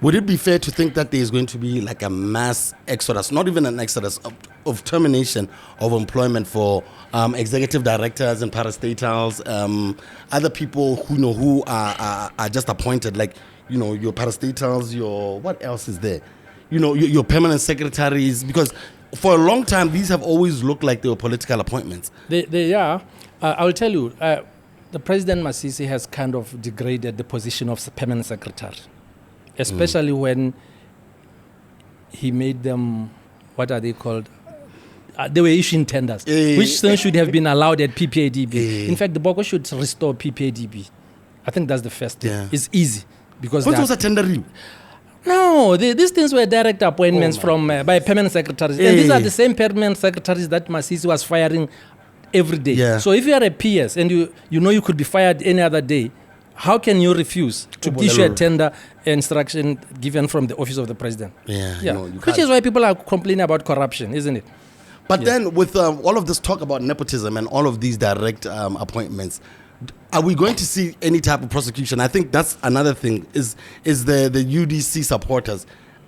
Would it be fair to think that there is going to be like a mass exodus, not even an exodus, of termination of employment for executive directors and parastatals, other people who are just appointed, like, your parastatals, what else is there? Your permanent secretaries, because for a long time, these have always looked like they were political appointments.
They are. I will tell you, the President Masisi has kind of degraded the position of permanent secretary. Especially when he made them, what are they called? They were issuing tenders, which then should have been allowed at PPADB. In fact, the Boko should restore PPADB. I think that's the first thing. It's easy. Because
what was a tendering?
No, these things were direct appointments by permanent secretaries. And these are the same permanent secretaries that Masisi was firing every day. So if you are a PS and you know you could be fired any other day, how can you refuse to issue a tender instruction given from the office of the president? Which is why people are complaining about corruption, isn't it?
But then with all of this talk about nepotism and all of these direct appointments, are we going to see any type of prosecution? I think that's another thing. Is the UDC supporters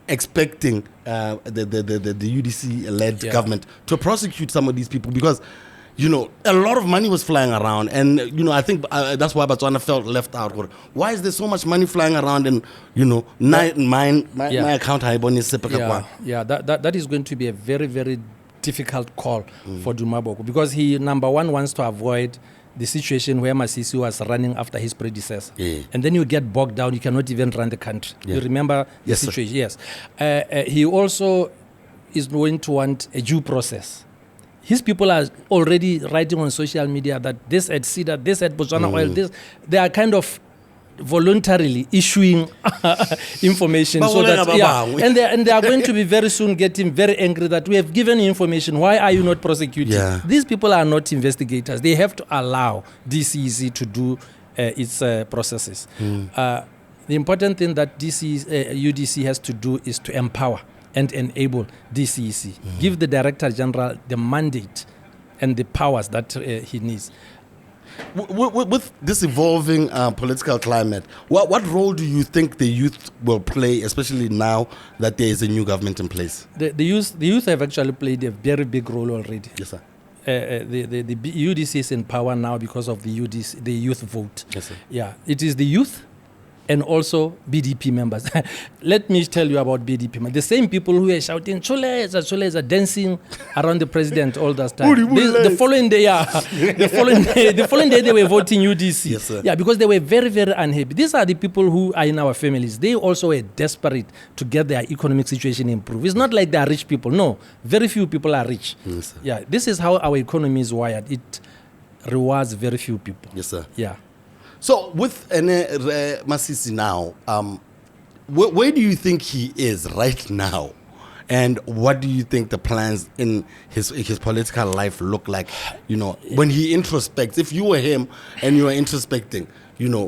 expecting the UDC-led government to prosecute some of these people? Because a lot of money was flying around, and I think that's why Batswana felt left out. Why is there so much money flying around? And my account
that is going to be a very, very difficult call for Duma Boko, because he, number one, wants to avoid the situation where Masisi was running after his predecessor, and then you get bogged down. You cannot even run the country. You remember the situation? Yes. He also is going to want a due process. His people are already writing on social media that this at Cedar, this at Botswana Oil, this. They are kind of voluntarily issuing information so that and they are going to be very soon getting very angry that we have given you information. Why are you not prosecuting? These people are not investigators. They have to allow DCEC to do its processes. The important thing that UDC has to do is to empower and enable DCEC. Give the Director General the mandate and the powers that he needs.
With this evolving political climate, what role do you think the youth will play, especially now that there is a new government in place?
The youth have actually played a very big role already.
Yes, sir.
The UDC is in power now because of the youth vote.
Yes, sir.
Yeah, it is the youth and also BDP members. Let me tell you about BDP members. The same people who are shouting, Choleza, dancing around the president all that time. The following day, they were voting UDC.
Yes, sir.
Yeah, because they were very, very unhappy. These are the people who are in our families. They also were desperate to get their economic situation improved. It's not like they are rich people. No, very few people are rich.
Yes, sir.
Yeah, this is how our economy is wired. It rewards very few people.
Yes, sir.
Yeah.
So with Masisi now, where do you think he is right now? And what do you think the plans in his political life look like? When he introspects, if you were him and you were introspecting,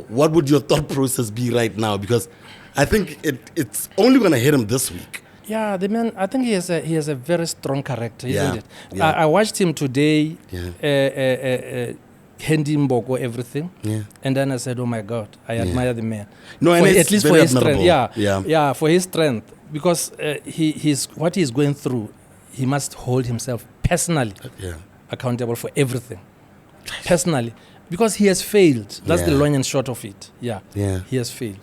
what would your thought process be right now? Because I think it's only going to hit him this week.
Yeah, the man. I think he has a very strong character, isn't it?
Yeah.
I watched him today.
Yeah.
Handing Boko everything,
Yeah.
and then I said, "Oh my God, I admire the man."
No, and it's
at least for
very
his
admirable.
strength.
Yeah.
Yeah, for his strength, because what he's going through, he must hold himself personally accountable for everything, personally, because he has failed. That's the
Yeah.
long and short of it. Yeah,
Yeah.
he has failed.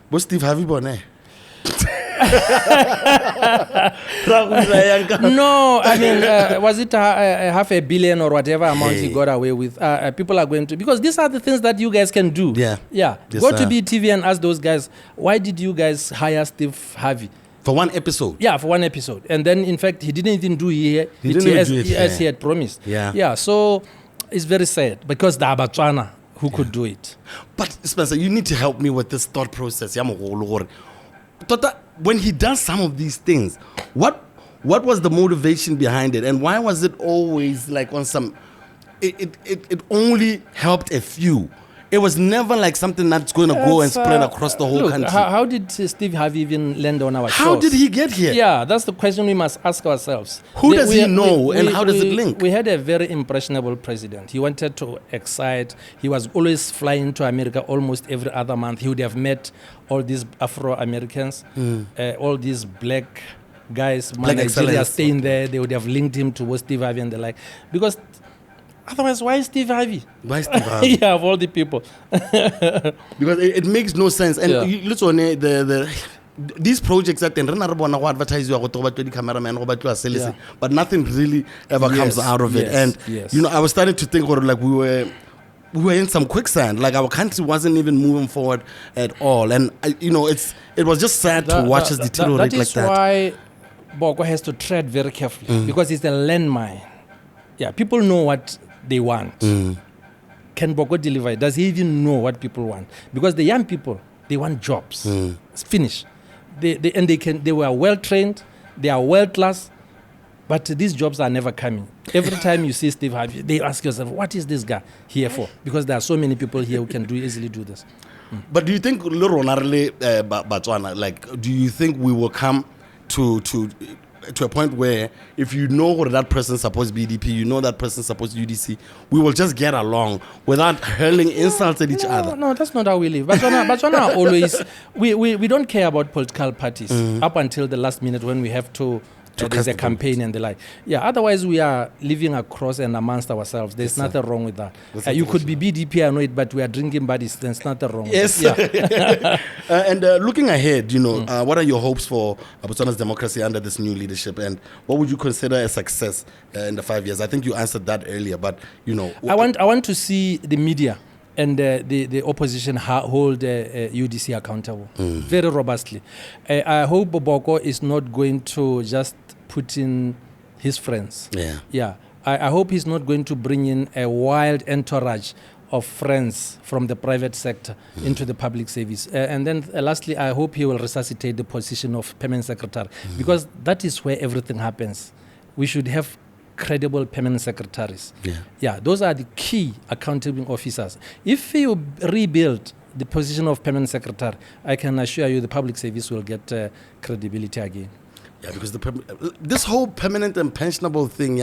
But Steve, have you born eh?
No, I mean, was it half a billion or whatever amount he got away with? People are going to, because these are the things that you guys can do.
Yeah.
Yeah.
Yes,
Go to
sir.
BTV and ask those guys, why did you guys hire Steve Harvey?
For one episode.
Yeah, for one episode. And then, in fact, he didn't even do it
He didn't even do it,
as
yeah.
he had promised.
Yeah.
Yeah, so it's very sad because the Batswana who could do it.
But Spencer, you need to help me with this thought process. Tota, when he does some of these things, what was the motivation behind it, and why was it always like on some? It only helped a few. It was never like something that's going to go and
It's,
spread across the whole
look,
country.
How did Steve Harvey even land on our
How
shores?
did he get here?
Yeah, that's the question we must ask ourselves.
Who does he know and how does it link?
We had a very impressionable president. He wanted to excite. He was always flying to America almost every other month. He would have met all these Afro-Americans, all these black guys,
Black
Nigeria
excellence.
staying there. They would have linked him to Steve Harvey and the like. Because otherwise, why Steve Harvey?
Why Steve Harvey?
Yeah, of all the people.
Because it makes no sense. And
Yeah.
you look on these projects that then advertise you the cameraman,
Yeah.
but nothing really ever comes
Yes,
out of it.
yes,
And
yes.
you know, I was starting to think like we were in some quicksand. Like our country wasn't even moving forward at all. And it was just sad to watch us deteriorate
that
like
is
that.
why Boko has to tread very carefully because it's a landmine. Yeah, people know what they want. Can Boko deliver it? Does he even know what people want? Because the young people, they want jobs. It's finished. They were well trained. They are world class. But these jobs are never coming. Every time you see Steve Harvey, they ask yourself, what is this guy here for? Because there are so many people here who can easily do this.
But do you think, Batswana, like, do you think we will come to a point where if you know what that person supports BDP, you know that person supports UDC, we will just get along without hurling insults at each other?
No, that's not how we live. Batswana always, we don't care about political parties up until the last minute when we have to there's a campaign and the like. Yeah, otherwise we are living across and amongst ourselves. There's nothing wrong with that. You could be BDP, I know it, but we are drinking buddies. There's nothing wrong with that. Yeah.
And looking ahead, what are your hopes for Botswana's democracy under this new leadership, and what would you consider a success in the 5 years? I think you answered that earlier, but
I want to see the media and the opposition hold UDC accountable very robustly. I hope Boko is not going to just put in his friends. Yeah. I hope he's not going to bring in a wild entourage of friends from the private sector into the public service. And then lastly, I hope he will resuscitate the position of permanent secretary because that is where everything happens. We should have credible permanent secretaries. Yeah, those are the key accountable officers. If you rebuild the position of permanent secretary, I can assure you the public service will get credibility again.
Yeah, because this whole permanent and pensionable thing,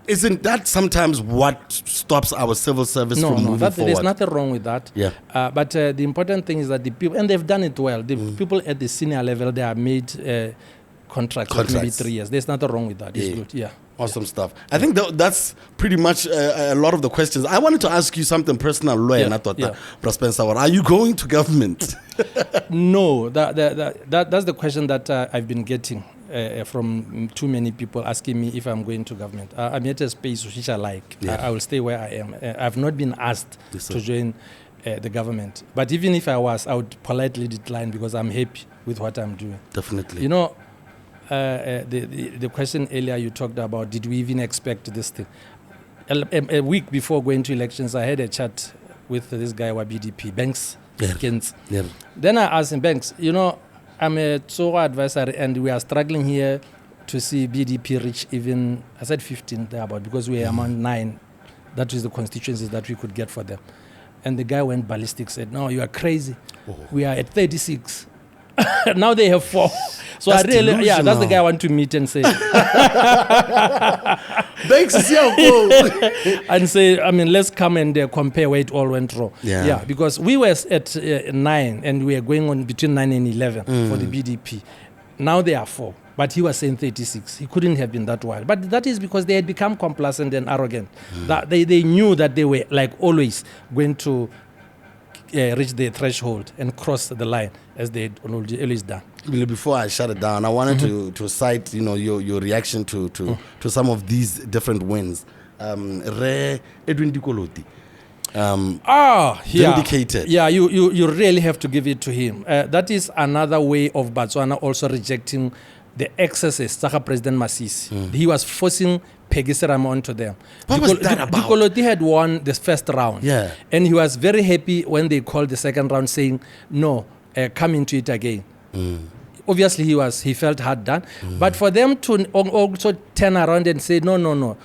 isn't that sometimes what stops our civil service from moving forward?
There's nothing wrong with that.
Yeah.
But the important thing is that the people, and they've done it well, the people at the senior level, they are made contracts. Maybe 3 years. There's nothing wrong with that. It's good. Yeah.
Awesome stuff. I think that's pretty much a lot of the questions. I wanted to ask you something personal, Spencer. Are you going to government?
No, that's the question that I've been getting from too many people asking me if I'm going to government. I'm at a space which I like. I will stay where I am. I've not been asked to join the government. But even if I was, I would politely decline because I'm happy with what I'm doing.
Definitely.
The question earlier you talked about, did we even expect this thing? A week before going to elections, I had a chat with this guy, BDP, Banks. Then I asked him, Banks, I'm a SOHO advisor and we are struggling here to see BDP reach even, I said 15 thereabout, because we are among 9. That is the constituencies that we could get for them. And the guy went ballistic, said, "No, you are crazy. We are at 36." Now they have 4. So
That's
that's the
delusional.
guy I want to meet and say,
Thanks,
and say, I mean, let's come and compare where it all went wrong.
Yeah.
Because we were at 9 and we are going on between 9 and 11 for the BDP. Now they are 4. But he was saying 36. He couldn't have been that wild. But that is because they had become complacent and arrogant. That they knew that they were, like always, going to reach the threshold and cross the line as they had always done.
Before I shut it down, I wanted to cite, your reaction to some of these different wins. Re Edwin Dikoloti. Vindicated.
Yeah, you really have to give it to him. That is another way of Batswana also rejecting the excesses. Saka President Masisi. He was forcing Peggy Seramo onto them.
What was that about?
Dikoloti had won the first round.
Yeah.
And he was very happy when they called the second round saying, no, come into it again. Obviously, he felt hard done. But for them to also turn around and say, no,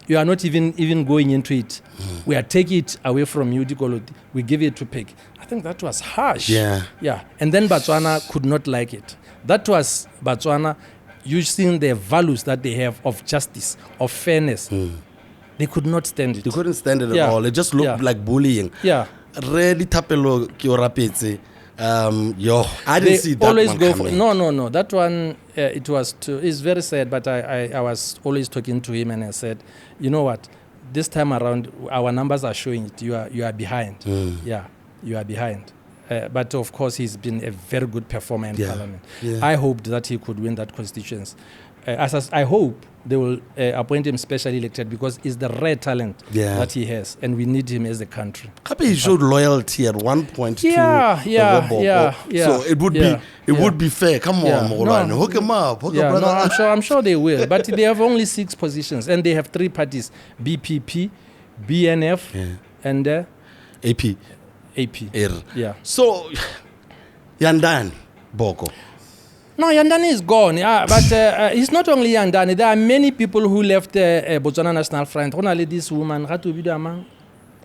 you are not even going into it. We are taking it away from you, Dikoloti. We give it to Peggy. I think that was harsh.
Yeah.
And then Batswana could not like it. That was Batswana using the values that they have of justice, of fairness. They could not stand it.
They couldn't stand it at all. It just looked like bullying.
Yeah.
Really tapelo ki o rapetse. I didn't see that
always
one
go
coming.
No. That one, it's very sad, but I was always talking to him and I said, you know what? This time around, our numbers are showing it. You are behind. Yeah, you are behind. But of course, he's been a very good performer in Parliament.
Yeah.
I hoped that he could win that constituency. I hope they will appoint him specially elected because it's the rare talent that he has, and we need him as a country.
Happy he showed loyalty at one point to
Yeah.
So it would be fair. Come on, Mogolwane. Hook him up. Hook
Yeah,
up,
no,
brother.
I'm sure they will. But they have only 6 positions, and they have 3 parties: BPP, BNF, and
AP.
AP. Yeah.
So, Yandan Boko.
No, Yandani is gone. Yeah, but it's not only Yandani. There are many people who left Botswana National Front. Only this woman,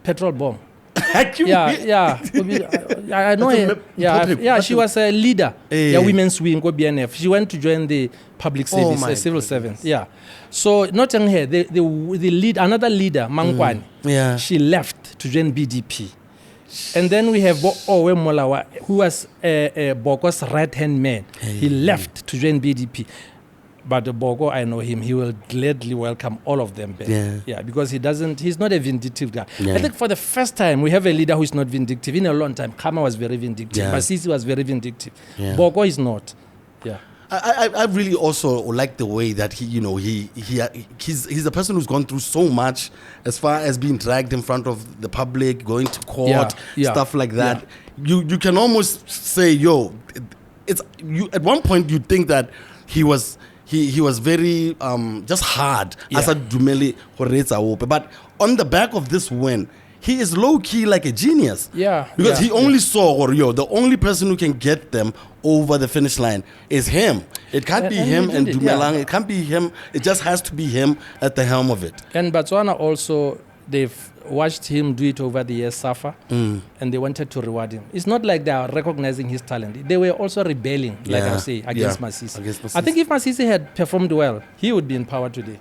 petrol bomb. Yeah. I know her. Yeah, she was a leader. Women's wing, BNF. She went to join the public service, civil servant. Yeah. So not only her, the lead, another leader, Mangwani. She left to join BDP. And then we have Owe Molawa, who was Boko's right-hand man. He left to join BDP. But Boko, I know him. He will gladly welcome all of them back. Yeah, because he's not a vindictive guy. I think for the first time, we have a leader who is not vindictive. In a long time, Kama was very vindictive. Masisi was very vindictive. Boko is not. Yeah.
I really also like the way that he's a person who's gone through so much as far as being dragged in front of the public, going to court, stuff like that. You can almost say, it's you. At one point, you think that he was very just hard. But on the back of this win, he is low-key like a genius. Because he only saw, the only person who can get them over the finish line is him. It can't be him and Dumelang. It can't be him. It just has to be him at the helm of it.
And Batswana also, they've watched him do it over the years, suffer, and they wanted to reward him. It's not like they are recognizing his talent. They were also rebelling, like I say, against Masisi. I think if Masisi had performed well, he would be in power today.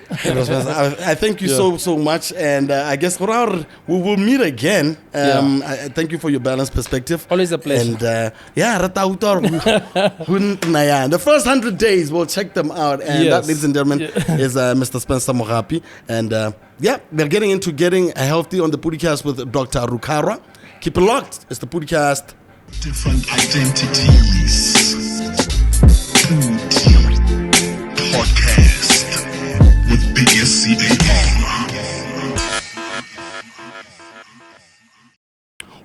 I thank you so much, and I guess we will meet again. I thank you for your balanced perspective.
Always a pleasure.
And the first 100 days, we'll check them out. And that, ladies and gentlemen, is Mr. Spencer Mogapi. And we're getting into getting healthy on the Podcast with Dr. Rukara. Keep it locked. It's the Podcast.
Different identities. Podcast with BDP.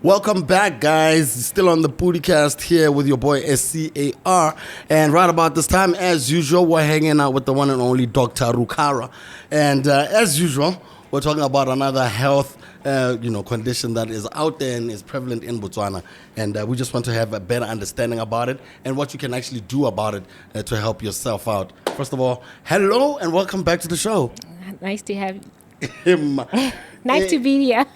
Welcome back, guys. Still on the Podicast here with your boy SCAR. And right about this time, as usual, we're hanging out with the one and only Dr. Rukara. And as usual, we're talking about another health condition that is out there and is prevalent in Botswana. And we just want to have a better understanding about it and what you can actually do about it to help yourself out. First of all, hello and welcome back to the show.
Nice to have you. Nice to be here.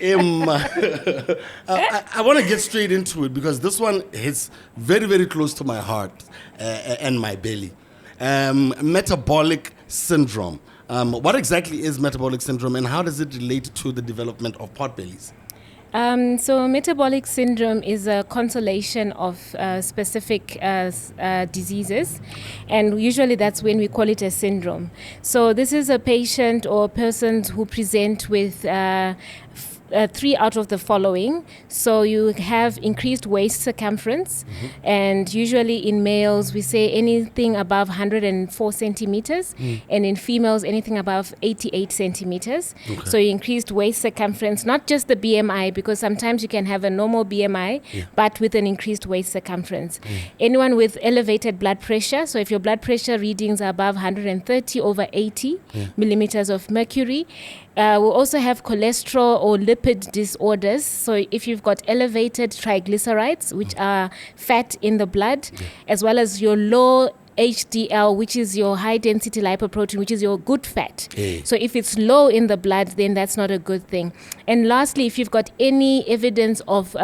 I want to get straight into it because this one hits very, very close to my heart and my belly. Metabolic syndrome. What exactly is metabolic syndrome and how does it relate to the development of potbellies?
So metabolic syndrome is a constellation of specific diseases, and usually that's when we call it a syndrome. So this is a patient or persons who present with three out of the following. So you have increased waist circumference, and usually in males we say anything above 104 centimeters, and in females anything above 88 centimeters.
Okay.
So you increased waist circumference, not just the BMI, because sometimes you can have a normal BMI, but with an increased waist circumference. Anyone with elevated blood pressure, so if your blood pressure readings are above 130 over 80 millimeters of mercury. We'll also have cholesterol or lipid disorders. So if you've got elevated triglycerides, which are fat in the blood, as well as your low HDL, which is your high density lipoprotein, which is your good fat. So if it's low in the blood, then that's not a good thing. And lastly, if you've got any evidence of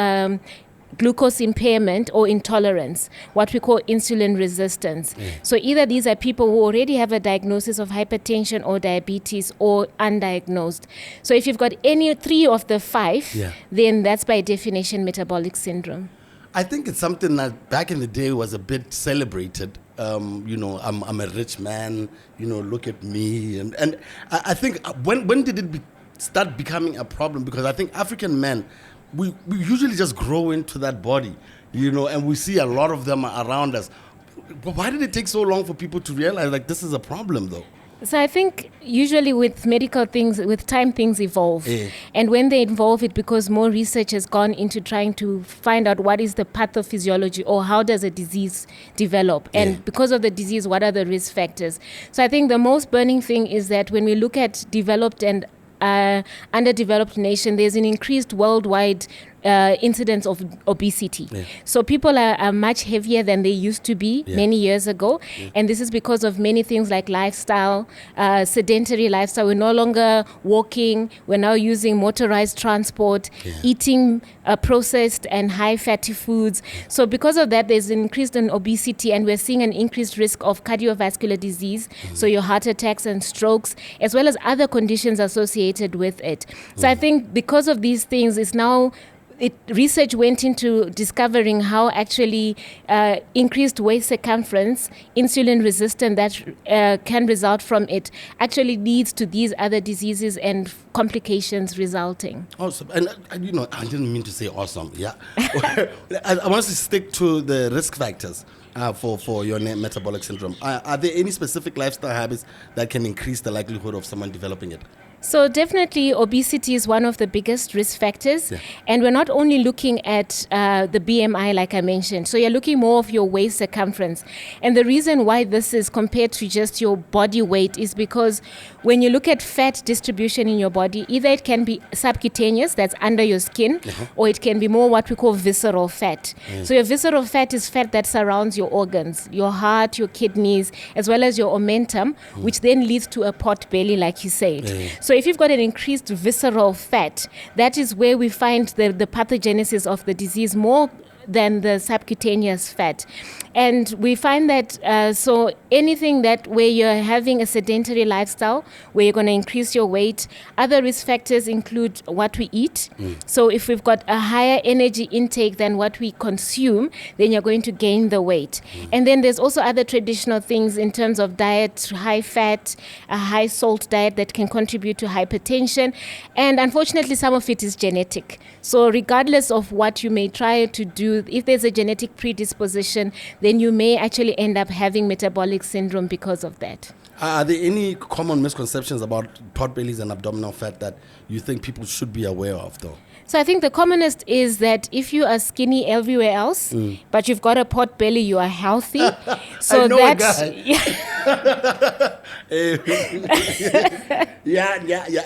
glucose impairment or intolerance, what we call insulin resistance. So either these are people who already have a diagnosis of hypertension or diabetes or undiagnosed. So if you've got any three of the five, then that's by definition metabolic syndrome.
I think it's something that back in the day was a bit celebrated. I'm a rich man, look at me. And I think when did it start becoming a problem? Because I think African men, we usually just grow into that body, and we see a lot of them around us. But why did it take so long for people to realize like this is a problem though?
So I think usually with medical things, with time things evolve. And when they evolve, it because more research has gone into trying to find out what is the pathophysiology or how does a disease develop. And because of the disease, what are the risk factors? So I think the most burning thing is that when we look at developed and underdeveloped nation, there's an increased worldwide incidence of obesity. So people are much heavier than they used to be many years ago. And this is because of many things like lifestyle, sedentary lifestyle. We're no longer walking. We're now using motorized transport, eating processed and high fatty foods. So because of that, there's an increase in obesity, and we're seeing an increased risk of cardiovascular disease. So your heart attacks and strokes, as well as other conditions associated with it. So I think because of these things, it's now research went into discovering how actually increased waist circumference, insulin resistance that can result from it actually leads to these other diseases and complications resulting.
Awesome. And I didn't mean to say awesome. I want to stick to the risk factors for your metabolic syndrome. Are there any specific lifestyle habits that can increase the likelihood of someone developing it?
So definitely obesity is one of the biggest risk factors. And we're not only looking at the BMI like I mentioned. So you're looking more of your waist circumference. And the reason why this is compared to just your body weight is because when you look at fat distribution in your body, either it can be subcutaneous, that's under your skin, or it can be more what we call visceral fat. So your visceral fat is fat that surrounds your organs, your heart, your kidneys, as well as your omentum, which then leads to a pot belly, like you said. So if you've got an increased visceral fat, that is where we find the pathogenesis of the disease more than the subcutaneous fat. And we find that so anything that where you're having a sedentary lifestyle, where you're going to increase your weight, other risk factors include what we eat. So if we've got a higher energy intake than what we consume, then you're going to gain the weight. And then there's also other traditional things in terms of diet, high fat, a high salt diet that can contribute to hypertension. And unfortunately, some of it is genetic. So regardless of what you may try to do, if there's a genetic predisposition, then you may actually end up having metabolic syndrome because of that.
Are there any common misconceptions about pot bellies and abdominal fat that you think people should be aware of, though?
So I think the commonest is that if you are skinny everywhere else, but you've got a pot belly, you are healthy. So
I know
that's
a guy.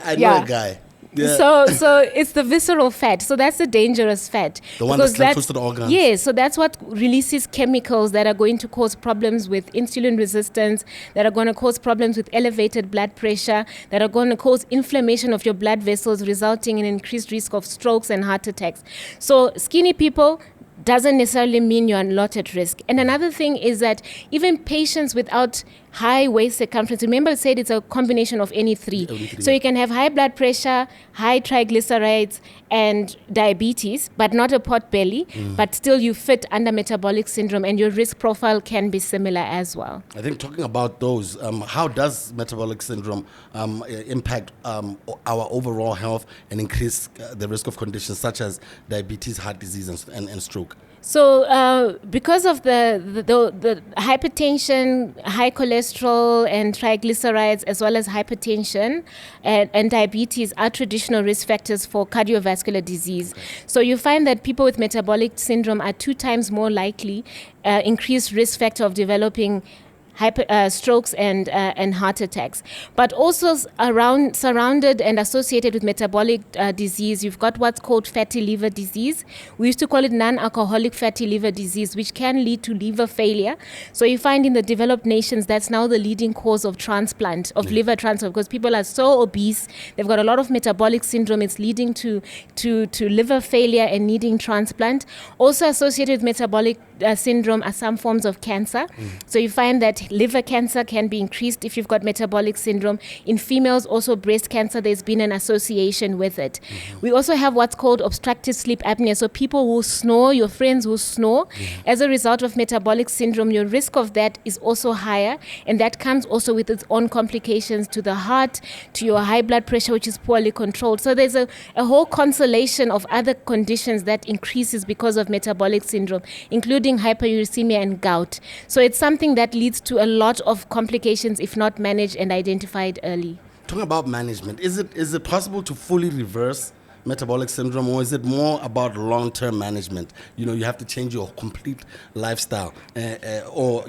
I know a guy.
So it's the visceral fat. So that's the dangerous fat.
The one that's close to the organs.
Yes, so that's what releases chemicals that are going to cause problems with insulin resistance, that are going to cause problems with elevated blood pressure, that are going to cause inflammation of your blood vessels, resulting in increased risk of strokes and heart attacks. So skinny people doesn't necessarily mean you're not at risk. And another thing is that even patients without high waist circumference, remember I said it's a combination of any three. So you can have high blood pressure, high triglycerides, and diabetes, but not a pot belly, but still you fit under metabolic syndrome, and your risk profile can be similar as well.
I think talking about those, how does metabolic syndrome impact our overall health and increase the risk of conditions such as diabetes, heart disease, and stroke?
So because of the hypertension, high cholesterol, and triglycerides, as well as hypertension and diabetes are traditional risk factors for cardiovascular disease. So you find that people with metabolic syndrome are 2 times more likely, increased risk factor of developing strokes and heart attacks. But also surrounded and associated with metabolic disease, you've got what's called fatty liver disease. We used to call it non-alcoholic fatty liver disease, which can lead to liver failure. So you find in the developed nations, that's now the leading cause of transplant, of liver transplant, because people are so obese, they've got a lot of metabolic syndrome, it's leading to liver failure and needing transplant. Also associated with metabolic syndrome are some forms of cancer. So you find that liver cancer can be increased if you've got metabolic syndrome. In females, also breast cancer, there's been an association with it. We also have what's called obstructive sleep apnea. So people who snore, your friends who snore, as a result of metabolic syndrome, your risk of that is also higher. And that comes also with its own complications to the heart, to your high blood pressure, which is poorly controlled. So there's a whole constellation of other conditions that increases because of metabolic syndrome, including hyperuricemia and gout. So it's something that leads to a lot of complications if not managed and identified early.
Talking about management, is it possible to fully reverse metabolic syndrome, or is it more about long-term management? You have to change your complete lifestyle, or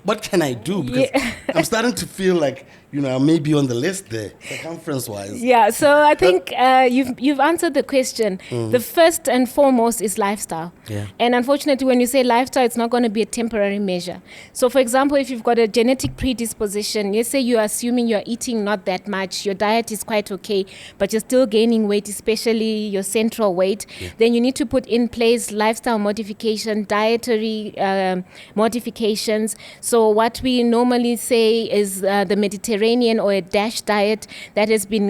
what can I do? Because I'm starting to feel like I may be on the list there, circumference-wise.
Yeah, so I think you've answered the question. The first and foremost is lifestyle.
Yeah.
And unfortunately, when you say lifestyle, it's not going to be a temporary measure. So for example, if you've got a genetic predisposition, let's say you're assuming you're eating not that much, your diet is quite okay, but you're still gaining weight, especially your central weight, then you need to put in place lifestyle modification, dietary modifications. So what we normally say is the Mediterranean or a DASH diet that has been,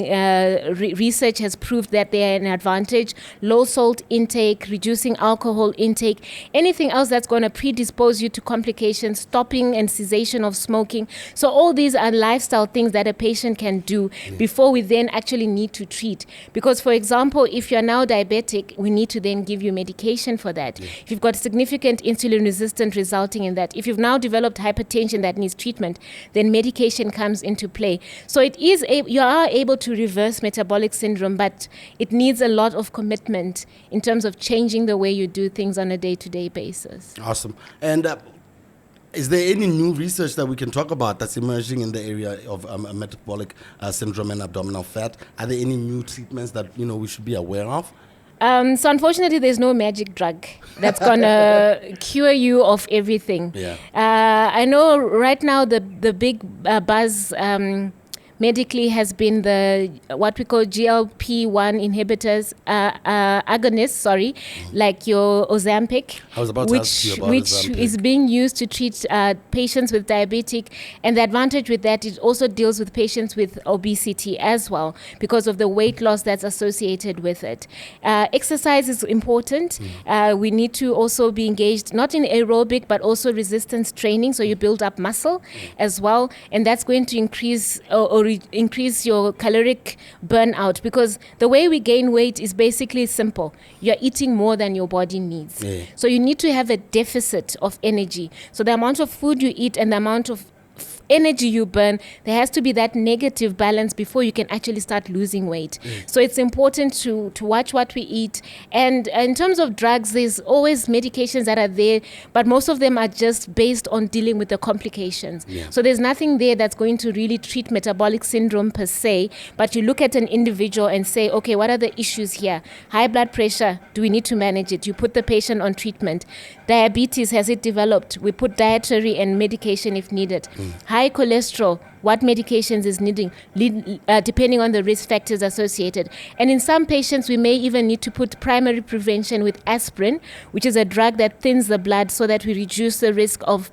research has proved that they are an advantage. Low salt intake, reducing alcohol intake, anything else that's going to predispose you to complications, stopping and cessation of smoking. So all these are lifestyle things that a patient can do before we then actually need to treat. Because for example, if you're now diabetic, we need to then give you medication for that. If you've got significant insulin resistance resulting in that, if you've now developed hypertension that needs treatment, then medication comes into play. So you are able to reverse metabolic syndrome, but it needs a lot of commitment in terms of changing the way you do things on a day-to-day basis.
Awesome. And is there any new research that we can talk about that's emerging in the area of metabolic syndrome and abdominal fat? Are there any new treatments that we should be aware of?
So unfortunately, there's no magic drug that's going to cure you of everything.
Yeah.
I know right now the big buzz medically has been the what we call GLP-1 inhibitors, agonists, like your Ozempic,
I was about to ask you about
which
Ozempic.
is being used to treat patients with diabetic. And the advantage with that, it also deals with patients with obesity as well, because of the weight loss that's associated with it. Exercise is important. We need to also be engaged, not in aerobic, but also resistance training, so you build up muscle as well. And that's going to increase increase your caloric burnout, because the way we gain weight is basically simple. You're eating more than your body needs. So you need to have a deficit of energy. So the amount of food you eat and the amount of energy you burn, there has to be that negative balance before you can actually start losing weight. So it's important to watch what we eat. And in terms of drugs, there's always medications that are there, but most of them are just based on dealing with the complications. So there's nothing there that's going to really treat metabolic syndrome per se, but you look at an individual and say, okay, what are the issues here? High blood pressure, do we need to manage it? You put the patient on treatment. Diabetes, has it developed? We put dietary and medication if needed. High cholesterol, what medications is needing, depending on the risk factors associated. And in some patients, we may even need to put primary prevention with aspirin, which is a drug that thins the blood so that we reduce the risk of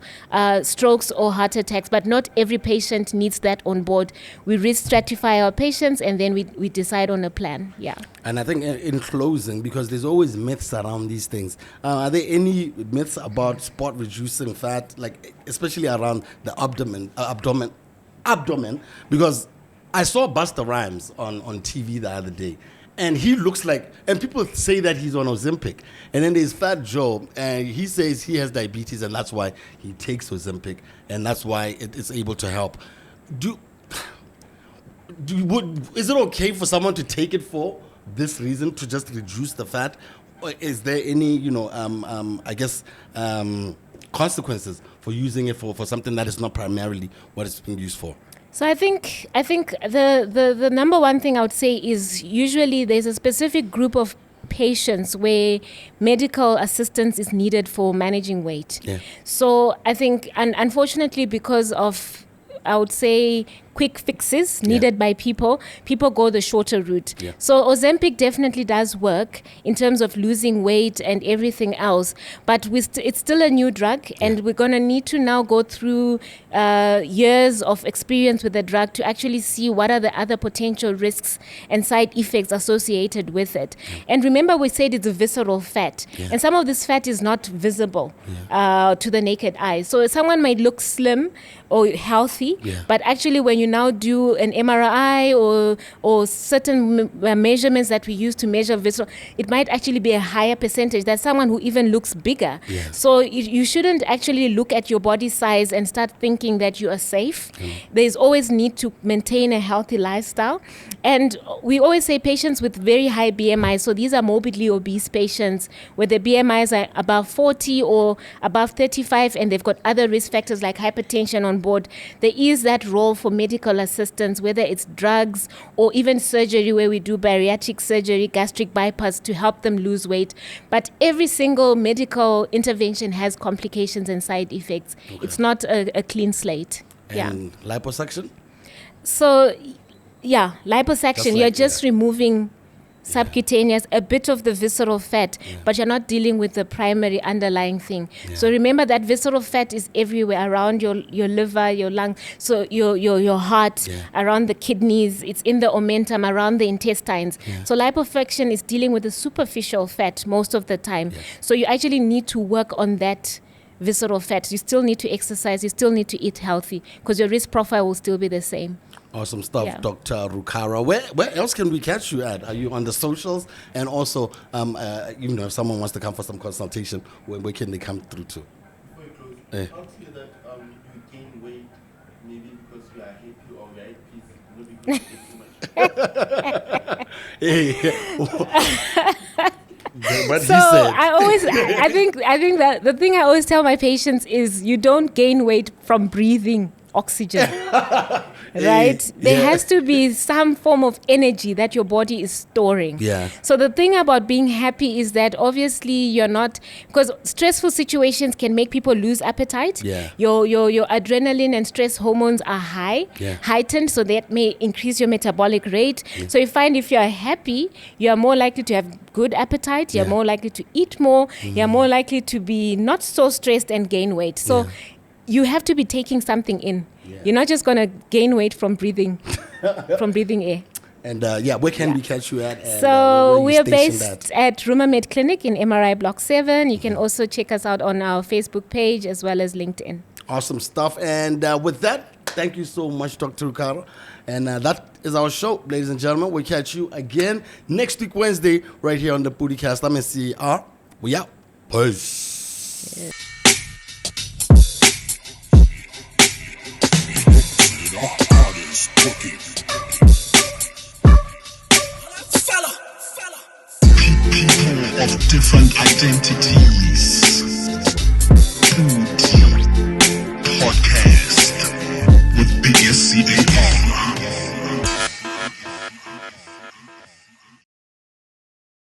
strokes or heart attacks. But not every patient needs that on board. We risk stratify our patients, and then we decide on a plan. Yeah.
And I think in closing, because there's always myths around these things, are there any myths about sport reducing fat, like especially around the abdomen? Because I saw Busta Rhymes on TV the other day, and he looks like, and people say that he's on Ozempic, and then there's Fat Joe, and he says he has diabetes, and that's why he takes Ozempic, and that's why it's able to help. Is it okay for someone to take it for this reason, to just reduce the fat? Or is there any, consequences for using it for something that is not primarily what it's being used for?
So I think the number one thing I would say is usually there's a specific group of patients where medical assistance is needed for managing weight. Yeah. So I think, and unfortunately, because of, I would say, quick fixes needed by people go the shorter route. Yeah. So Ozempic definitely does work in terms of losing weight and everything else, but it's still a new drug, and we're going to need to now go through years of experience with the drug to actually see what are the other potential risks and side effects associated with it. And remember, we said it's a visceral fat, and some of this fat is not visible to the naked eye. So someone might look slim or healthy, but actually when you now do an MRI or certain measurements that we use to measure visceral, it might actually be a higher percentage than someone who even looks bigger. Yeah. So you shouldn't actually look at your body size and start thinking that you are safe. There's always need to maintain a healthy lifestyle. And we always say patients with very high BMI, so these are morbidly obese patients where the BMIs are above 40 or above 35, and they've got other risk factors like hypertension on board. There is that role for medical assistance, whether it's drugs or even surgery, where we do bariatric surgery, gastric bypass to help them lose weight. But every single medical intervention has complications and side effects. Okay. It's not a clean slate.
And liposuction?
So, liposuction, you're just removing subcutaneous, a bit of the visceral fat, but you're not dealing with the primary underlying thing. So remember that visceral fat is everywhere, around your liver, your lung, so your heart, around the kidneys, it's in the omentum, around the intestines. So liposuction is dealing with the superficial fat most of the time. So you actually need to work on that visceral fat. You still need to exercise, you still need to eat healthy, because your risk profile will still be the same.
Awesome stuff, Dr. Rukara. Where else can we catch you at? Are you on the socials? And also, if someone wants to come for some consultation, where can they come through to?
Before you close, I'll tell you that you gain weight maybe because you are happy or you are at peace, not because you take too much.
But
so I think that the thing I always tell my patients is you don't gain weight from breathing oxygen. Right? There has to be some form of energy that your body is storing. Yeah. So the thing about being happy is that obviously you're not, because stressful situations can make people lose appetite. Yeah. Your adrenaline and stress hormones are heightened, so that may increase your metabolic rate. Yeah. So you find if you're happy, you're more likely to have good appetite, you're more likely to eat more, you're more likely to be not so stressed and gain weight. So you have to be taking something in. Yeah. You're not just going to gain weight from breathing air.
And where can we catch you at?
So we are based at Rumor Med Clinic in MRI Block 7. You can also check us out on our Facebook page as well as LinkedIn.
Awesome stuff. And with that, thank you so much, Dr. Rukara. And that is our show, ladies and gentlemen. We'll catch you again next week, Wednesday, right here on the PODI-CAST. I'm SCR. We out. Peace. Yeah.
different identities.